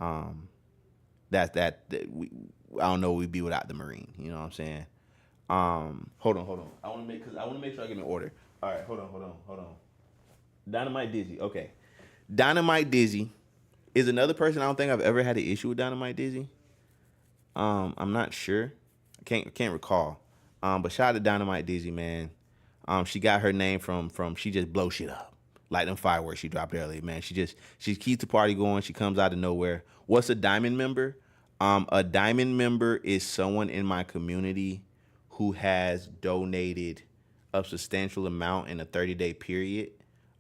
S1: I don't know what we'd be without the Marine. You know what I'm saying? Hold on. I want to make sure I get in order. All right, hold on. Dynamite Dizzy. Okay. Dynamite Dizzy is another person I don't think I've ever had an issue with Dynamite Dizzy. I'm not sure. I can't recall. But shout out to Dynamite Dizzy, man. She got her name from she just blows shit up. Like them fireworks she dropped earlier, man. She keeps the party going. She comes out of nowhere. What's a diamond member? A diamond member is someone in my community who has donated a substantial amount in a 30-day period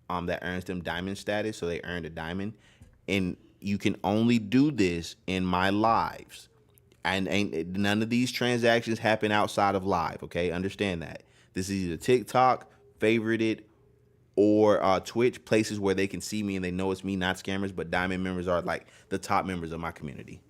S1: that earns them diamond status, so they earned a diamond. And you can only do this in my lives. And none of these transactions happen outside of live, okay? Understand that. This is either TikTok, favorited, or Twitch, places where they can see me and they know it's me, not scammers, but diamond members are like the top members of my community.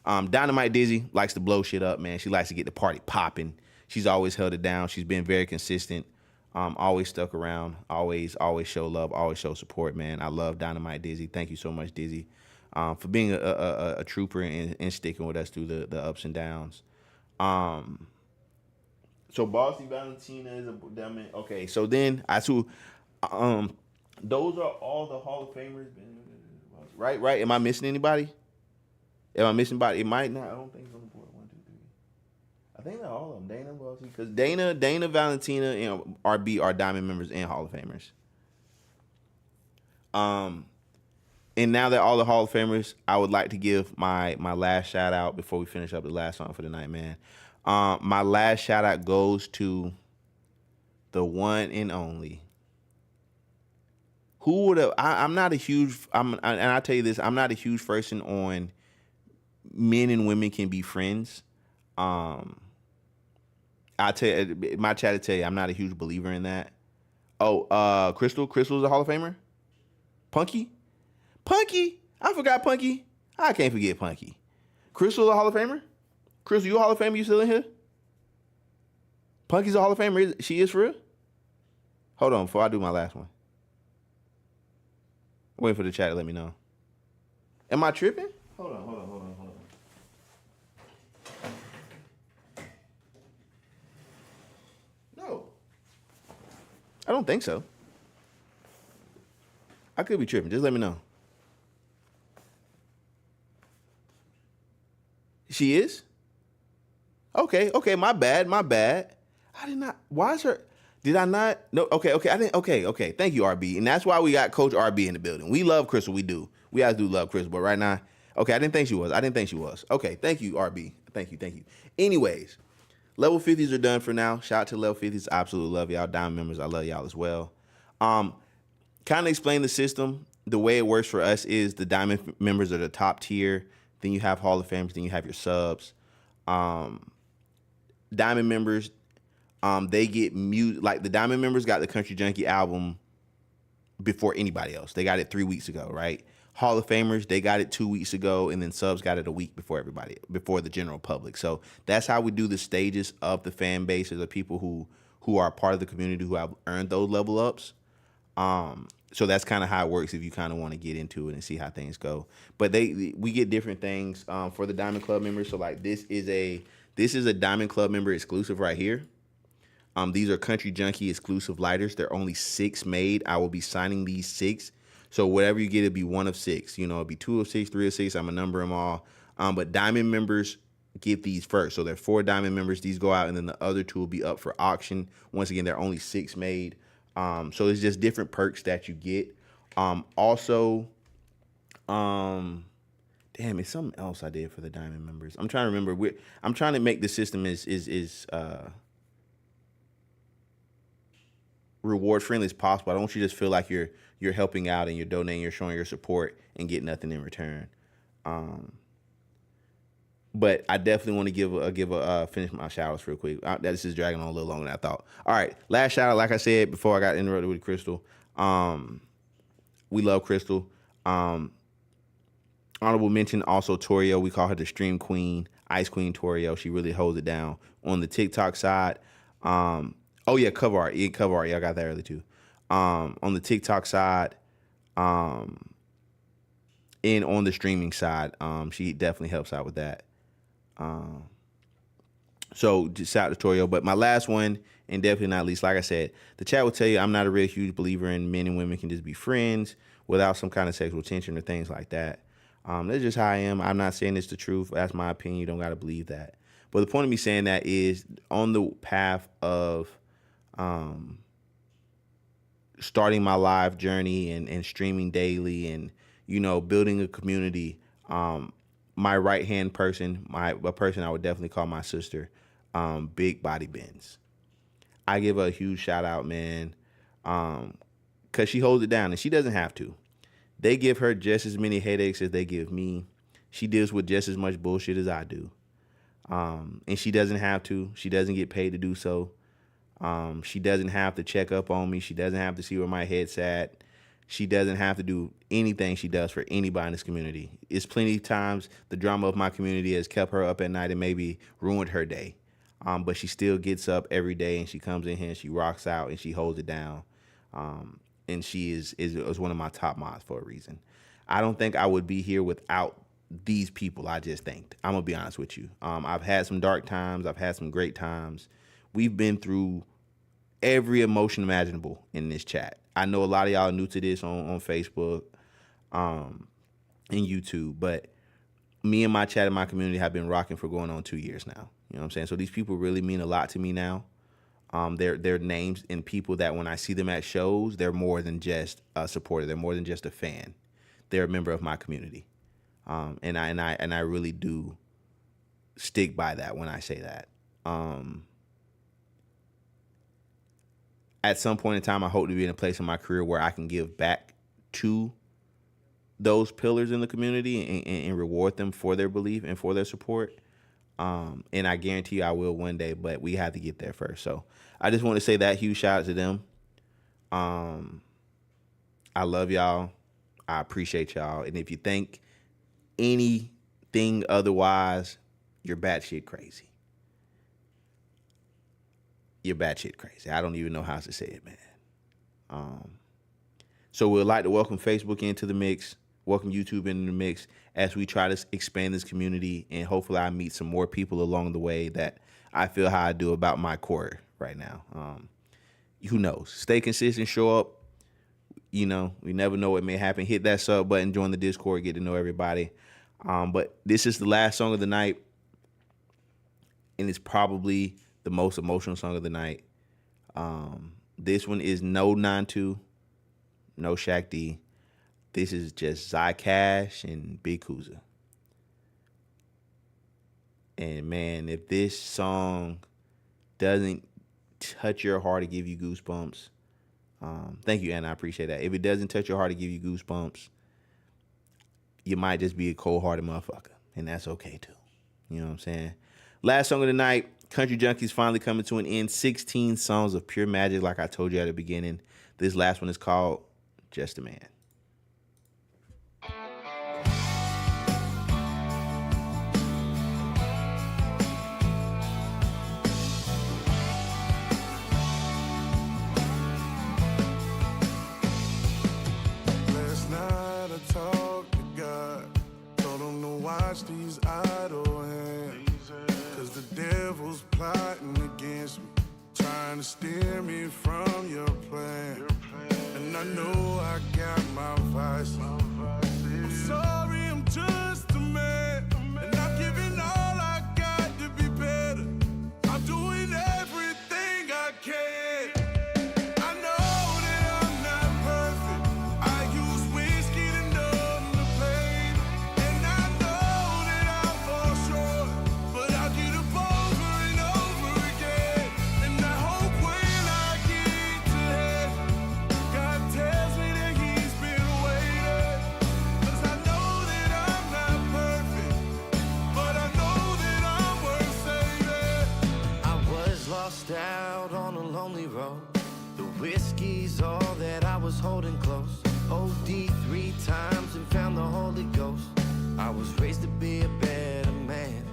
S1: Dynamite Dizzy likes to blow shit up, man. She likes to get the party popping. She's always held it down. She's been very consistent, always stuck around, always show love, always show support, man. I love Dynamite Dizzy. Thank you so much, Dizzy, for being a trooper and sticking with us through the ups and downs. So Bossy Valentina is a diamond. Okay, so then those are all the Hall of Famers, right? Am I missing anybody? Am I missing anybody? It might not. I don't think it's on the board. 1, 2, 3. I think they're all of them. Dana, Bossy, because Dana, Valentina, and RB are diamond members and Hall of Famers. And now that all the Hall of Famers, I would like to give my last shout out before we finish up the last song for the night, man. My last shout out goes to the one and only. Who would have? I'm not a huge. And I'll tell you this. I'm not a huge person on men and women can be friends. I'll tell you, my chat to tell you, I'm not a huge believer in that. Oh, Crystal's a Hall of Famer. Punky, I forgot Punky. I can't forget Punky. Crystal's a Hall of Famer. Crystal, you a Hall of Famer? You still in here? Punky's a Hall of Famer. She is for real? Hold on, before I do my last one. Waiting for the chat to let me know. Am I tripping? Hold on. No. I don't think so. I could be tripping. Just let me know. She is? Okay, my bad. I did not. Why is her? Did I not? No, okay. I think, okay. Thank you, RB. And that's why we got Coach RB in the building. We love Crystal, we do. We guys do love Crystal, but right now, okay, I didn't think she was. Okay, thank you, RB. Thank you. Anyways, level 50s are done for now. Shout out to level 50s. I absolutely love y'all. Diamond members, I love y'all as well. Kind of explain the system. The way it works for us is the diamond members are the top tier. Then you have Hall of Famers. Then you have your subs. Diamond members, they get music. Like the Diamond members got the Country Junkie album before anybody else. They got it 3 weeks ago, right? Hall of Famers, they got it 2 weeks ago, and then subs got it a week before everybody, before the general public. So that's how we do the stages of the fan bases of people who are part of the community who have earned those level ups. So that's kind of how it works if you kind of want to get into it and see how things go. But we get different things for the Diamond Club members. So like this is a Diamond Club member exclusive right here. These are Country Junkie exclusive lighters. There are only 6 made. I will be signing these 6. So whatever you get, it'll be 1 of 6. You know, it'll be 2 of 6, 3 of 6. I'm gonna number them all. But Diamond members get these first. So there are 4 Diamond members. These go out, and then the other 2 will be up for auction. Once again, there are only 6 made. So it's just different perks that you get. Also, damn, it's something else I did for the Diamond members. I'm trying to remember. I'm trying to make the system is reward friendly as possible. I don't want you to just feel like you're helping out and you're donating, you're showing your support and get nothing in return. But I definitely want to finish my shout outs real quick. This is dragging on a little longer than I thought. All right, last shout out, like I said before I got interrupted with Crystal. We love Crystal. Honorable mention also Torio. We call her the Stream Queen, Ice Queen Torio. She really holds it down on the TikTok side. Oh yeah, cover art. Yeah, cover art. Yeah, I got that early too. On the TikTok side, and on the streaming side, she definitely helps out with that. So just shout out to Torio. But my last one, and definitely not least, like I said, the chat will tell you I'm not a real huge believer in men and women can just be friends without some kind of sexual tension or things like that. That's just how I am. I'm not saying it's the truth. That's my opinion. You don't got to believe that. But the point of me saying that is on the path of starting my live journey and streaming daily and, building a community, my right-hand person, a person I would definitely call my sister, Big Body Benz. I give her a huge shout out, man, because she holds it down, and she doesn't have to. They give her just as many headaches as they give me. She deals with just as much bullshit as I do. And she doesn't have to. She doesn't get paid to do so. She doesn't have to check up on me. She doesn't have to see where my head's at. She doesn't have to do anything she does for anybody in this community. It's plenty of times the drama of my community has kept her up at night and maybe ruined her day. But she still gets up every day and she comes in here and she rocks out and she holds it down. And she is one of my top mods for a reason. I don't think I would be here without these people I just thanked. I'm going to be honest with you. I've had some dark times. I've had some great times. We've been through every emotion imaginable in this chat. I know a lot of y'all are new to this on Facebook and YouTube, but me and my chat and my community have been rocking for going on 2 years now. You know what I'm saying? So these people really mean a lot to me now. They're names and people that when I see them at shows, they're more than just a supporter. They're more than just a fan. They're a member of my community. And I really do stick by that when I say that. At some point in time, I hope to be in a place in my career where I can give back to those pillars in the community and reward them for their belief and for their support. And I guarantee you I will one day, but we have to get there first. So I just want to say that huge shout out to them. I love y'all. I appreciate y'all. And if you think anything otherwise, you're batshit crazy. You're batshit crazy. I don't even know how to say it, man. So we'd like to welcome Facebook into the mix, welcome YouTube into the mix as we try to expand this community, and hopefully I meet some more people along the way that I feel how I do about my core right now. Who knows? Stay consistent, show up. We never know what may happen. Hit that sub button, join the Discord, get to know everybody. But this is the last song of the night, and it's probably the most emotional song of the night. This one is no 92, no Shaq D. This is just Zy Cash and Big Kuza. And man, if this song doesn't touch your heart to give you goosebumps, thank you, Anna. I appreciate that. If it doesn't touch your heart to give you goosebumps, you might just be a cold-hearted motherfucker, and that's okay too. You know what I'm saying? Last song of the night, Country Junkies finally coming to an end. 16 songs of pure magic, like I told you at the beginning. This last one is called Just a Man.
S4: Last night I talked to God, told him to watch these idle hands, cause the devil's plotting against me, trying to steer me from your plan. And I know I got my vices. I'm sorry, I'm just a man, and I'm giving all I got to be better. I'm doing everything I can. I know that I'm not perfect. I use whiskey to numb the pain, and I know that I'll fall short, but I'll get up over and over again. And I hope when I get to heaven, God tells me that He's been waiting.
S3: The whiskey's all that I was holding close. OD 3 times and found the Holy Ghost. I was raised to be a better man.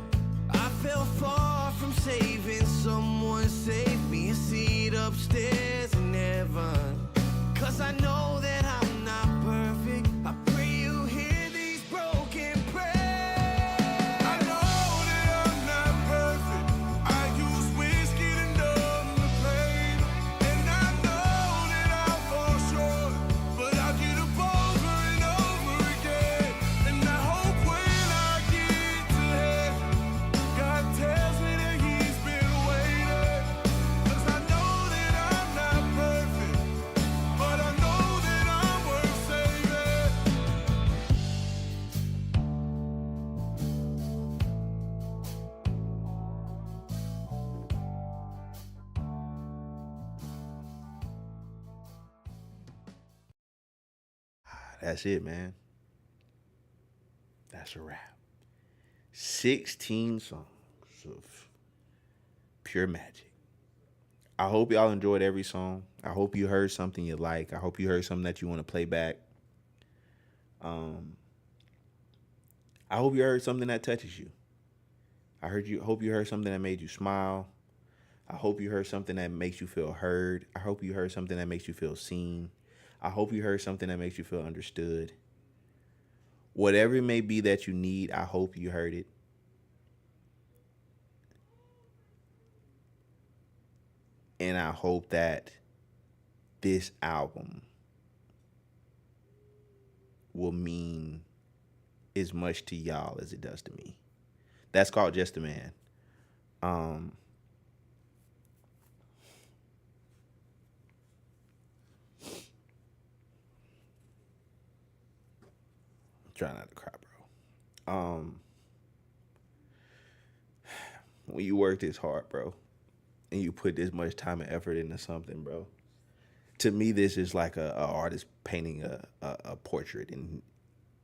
S3: I fell far from saving someone. Saved me a seat upstairs in heaven. Cause I know that I'm not perfect. I pray you hear these broken prayers.
S4: I know that I'm not perfect. I use whiskey to numb the pain. And I know that I'll fall short, but I'll get up over and over again. And I hope when I get to heaven, God tells me that he's been waiting. Cause I know that I'm not perfect, but I know that I'm worth saving.
S1: That's it, man. That's a wrap. 16 songs of pure magic. I hope y'all enjoyed every song. I hope you heard something you like. I hope you heard something that you want to play back. I hope you heard something that touches you. Hope you heard something that made you smile. I hope you heard something that makes you feel heard. I hope you heard something that makes you feel seen. I hope you heard something that makes you feel understood. Whatever it may be that you need, I hope you heard it. And I hope that this album will mean as much to y'all as it does to me. That's called Just a Man. Try not to cry, bro. When you work this hard, bro, and you put this much time and effort into something, bro, to me, this is like a artist painting a portrait, and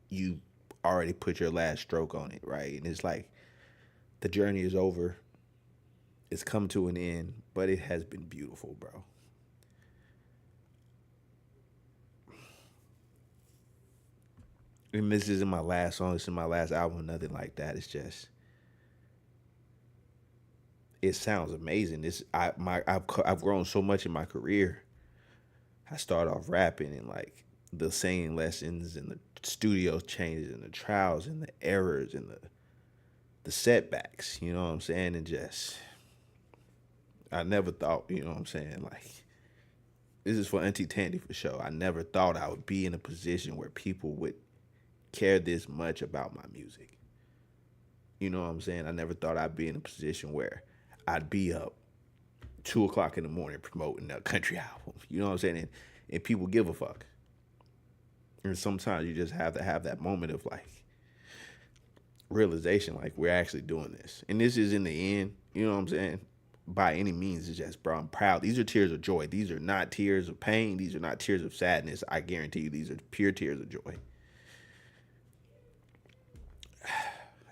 S1: you already put your last stroke on it, right? And it's like the journey is over. It's come to an end, but it has been beautiful, bro. And this isn't my last song. This is my last album. Nothing like that. It's just, it sounds amazing. I've grown so much in my career. I started off rapping and like the singing lessons and the studio changes and the trials and the errors and the setbacks. You know what I'm saying? And just, I never thought, you know what I'm saying? Like, this is for Auntie Tandy for sure. I never thought I would be in a position where people would care this much about my music. You know what I'm saying? I never thought I'd be in a position where I'd be up 2 o'clock in the morning promoting a country album. You know what I'm saying? And people give a fuck. And sometimes you just have to have that moment of like realization, like we're actually doing this. And this is in the end, you know what I'm saying? By any means, it's just, bro, I'm proud. These are tears of joy. These are not tears of pain. These are not tears of sadness. I guarantee you these are pure tears of joy.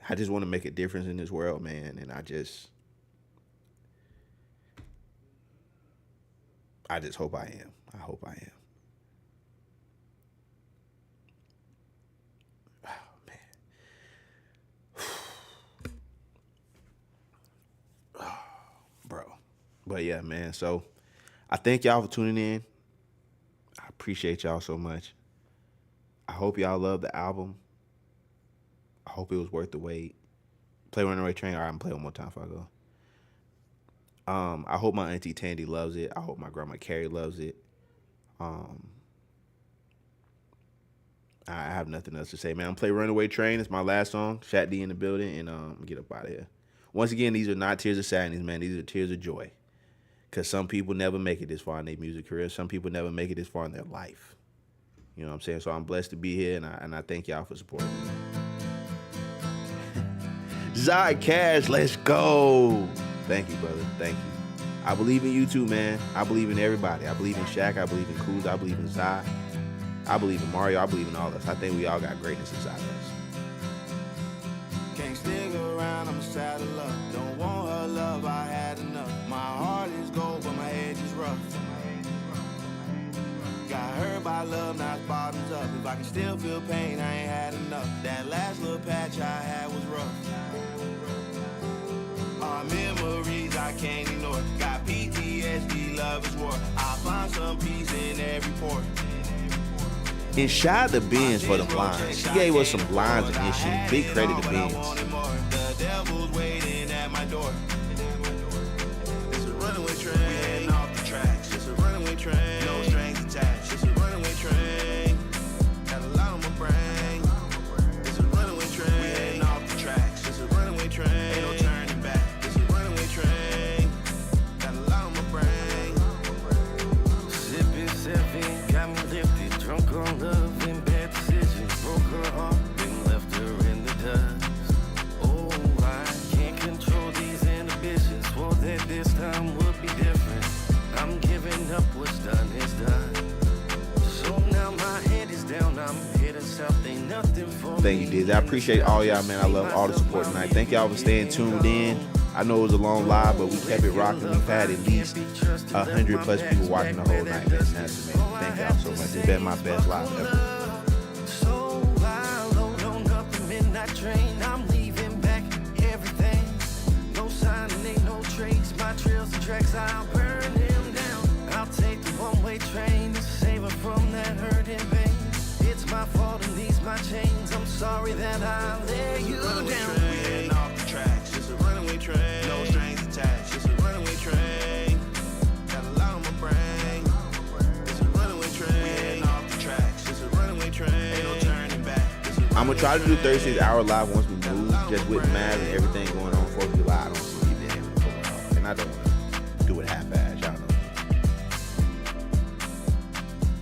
S1: I just want to make a difference in this world, man. And I just hope I am. I hope I am. Oh, man. Oh, bro. But yeah, man. So I thank y'all for tuning in. I appreciate y'all so much. I hope y'all love the album. I hope it was worth the wait. Play Runaway Train. All right, I'm playing one more time before I go. I hope my Auntie Tandy loves it. I hope my grandma Carrie loves it. I have nothing else to say, man. I'm playing Runaway Train. It's my last song. Shat D in the building, and get up out of here. Once again, these are not tears of sadness, man. These are tears of joy. Because some people never make it this far in their music career. Some people never make it this far in their life. You know what I'm saying? So I'm blessed to be here, and I thank y'all for supporting me. Zai Cash, let's go. Thank you, brother. Thank you. I believe in you too, man. I believe in everybody. I believe in Shaq. I believe in Kuz. I believe in Zai. I believe in Mario. I believe in all of us. I think we all got greatness inside of us.
S2: Can't stick around, I'm sad of love. Don't want her love, I had enough. My heart is gold, but my edge is rough. heard by love, now it's bottoms up. If I can still feel pain, I ain't had enough. That last little patch I had was rough. Our memories I can't ignore. Got PTSD, love is war. I find some peace in every port.
S1: And shout out to Benz for the lines. She gave us some lines and shit. Big credit to Benz.
S2: The devil's waiting at my door. It's a runaway train. We heading off the tracks. It's a runaway train. No strings attached. It's a runaway train. Got a lot on my brain. It's a runaway train. We heading off the tracks. It's a runaway train. Ain't no turning back. It's a runaway train. Got a lot on my brain.
S3: Sipping, sipping, got me lifted. Drunk on love and bad decisions. Broke her heart and left her in the dust. Oh, I can't control these inhibitions. Swore that this time would be different. I'm giving up, what's done is done. So now my head is down, I'm heading south, ain't nothing for
S1: Thank you, Diz. I appreciate all y'all, man. I love all the support tonight. Thank y'all for staying tuned in. I know it was a long live, but we kept it rocking. We've had at least 100 plus people watching the whole night, man. That's amazing. Thank y'all so much. It's been my best live ever.
S3: So I load on up the midnight train. I'm leaving back everything. No sign and ain't no trace. My trails and tracks, I'll burn them down. I'll take the one-way train to save her from that hurt and pain. It's my fault and these my chains. I'm sorry that I let you down.
S2: We heading off the tracks. It's a runaway train. No strings attached. It's a runaway train. Got a lot on my brain. It's a runaway train. We heading off the tracks. It's a runaway train. Ain't no turning back.
S1: I'm going to try to do 36-hour live once we move, just with Mav and everything going on 4th of July. I don't see it being able to pull it off. And I don't want to do it half-ass. Y'all know.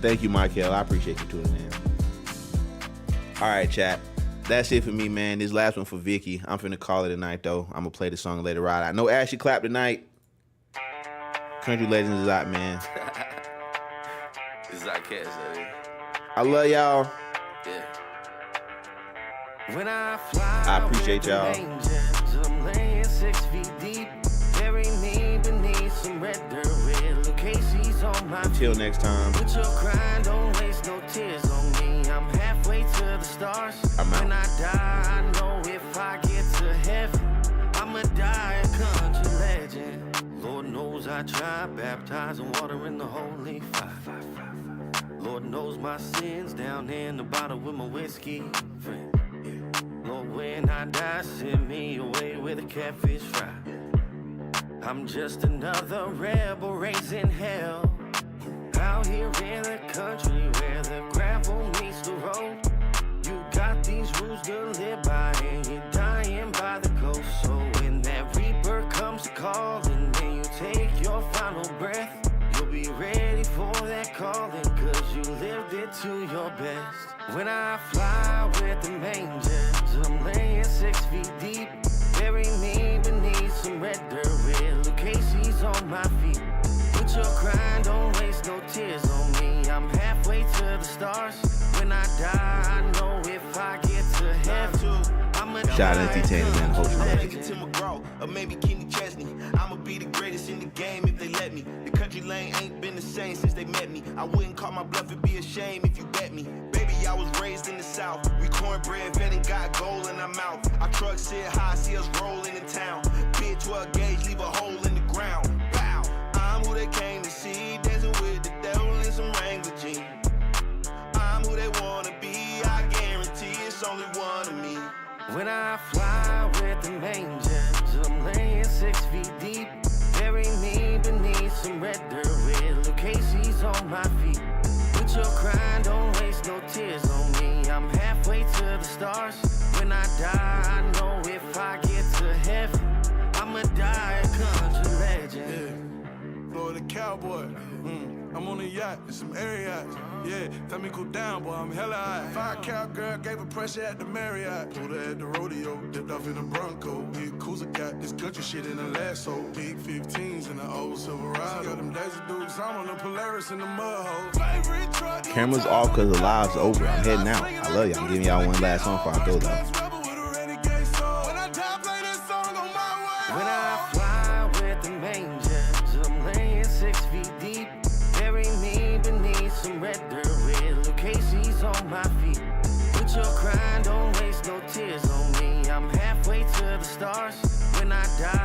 S1: Thank you, Michael. I appreciate you tuning in. All right, chat. That's it for me, man. This last one for Vicky. I'm finna call it a night, though. I'm gonna play the song later on. I know Ashley clapped tonight. Country Legends is out, man.
S3: It's like cat,
S1: I love y'all.
S3: yeah. When I fly,
S1: I appreciate y'all.
S3: I'm laying 6 feet deep. Bury me beneath some red dirt with Lucasi's on my
S1: Until next time.
S3: With your crying, don't waste no tears on me. I'm halfway to the stars.
S1: I'm out.
S3: When I die, I know if I get to heaven, I'ma die a country legend. Lord knows I try, baptizing water in the holy fire. Lord knows my sins down in the bottle with my whiskey friend. Lord, when I die, send me away with a catfish fry. I'm just another rebel raising hell. Out here in the country where the gravel meets the road. You got these rules to live by and you're dying by the coast. So when that reaper comes calling and you take your final breath, you'll be ready for that calling, cause you lived it to your best. When I fly with the angels, I'm laying 6 feet deep. Bury me beneath some red dirt with Lucasi's on my feet. With your crying, don't waste no tears on me. I'm halfway to the stars. When I die, I know if I get to heaven, I'ma
S1: Shout out to Entertainment, man. Host
S2: Take it to McGraw, or maybe Kenny Chesney. I'ma be the greatest in the game if they let me. The country lane ain't been the same since they met me. I wouldn't call my bluff, it'd be a shame if you bet me. Baby, I was raised in the South. We cornbread, vet and got gold in our mouth. Our truck sit high, see us rolling in town. Big 12 gauge, leave a hole in the ground. Bow, I'm who they came to see, dancing with the devil in some Wrangler jeans. I'm who they wanna be, I guarantee it's only one of me.
S3: When I fly with the angels, I'm laying 6 feet deep. Bury me beneath some red dirt with Lucasi's on my feet. With your crying, don't waste no tears on me. I'm halfway to the stars. When I die, I know if I get to heaven, I'ma die a country legend.
S4: Florida cowboy. I'm on a yacht in some air yachts. Yeah, tell me cool down, boy, I'm hella high. Fire cowgirl gave her pressure at the Marriott. Pulled her at the rodeo, dipped off in a Bronco. Big Cruiser got this country shit in a lasso. Big 15s in the old Silverado. Got them Desert Dukes, I'm on the Polaris in the mud hole. Favorite truck.
S1: Cameras off because the live's over. I'm heading out. I love y'all. I'm giving y'all one last song before I go, though.
S3: When I fly with the angels, I'm laying 6 feet deep. Bury me beneath some red dirt stars. When I die,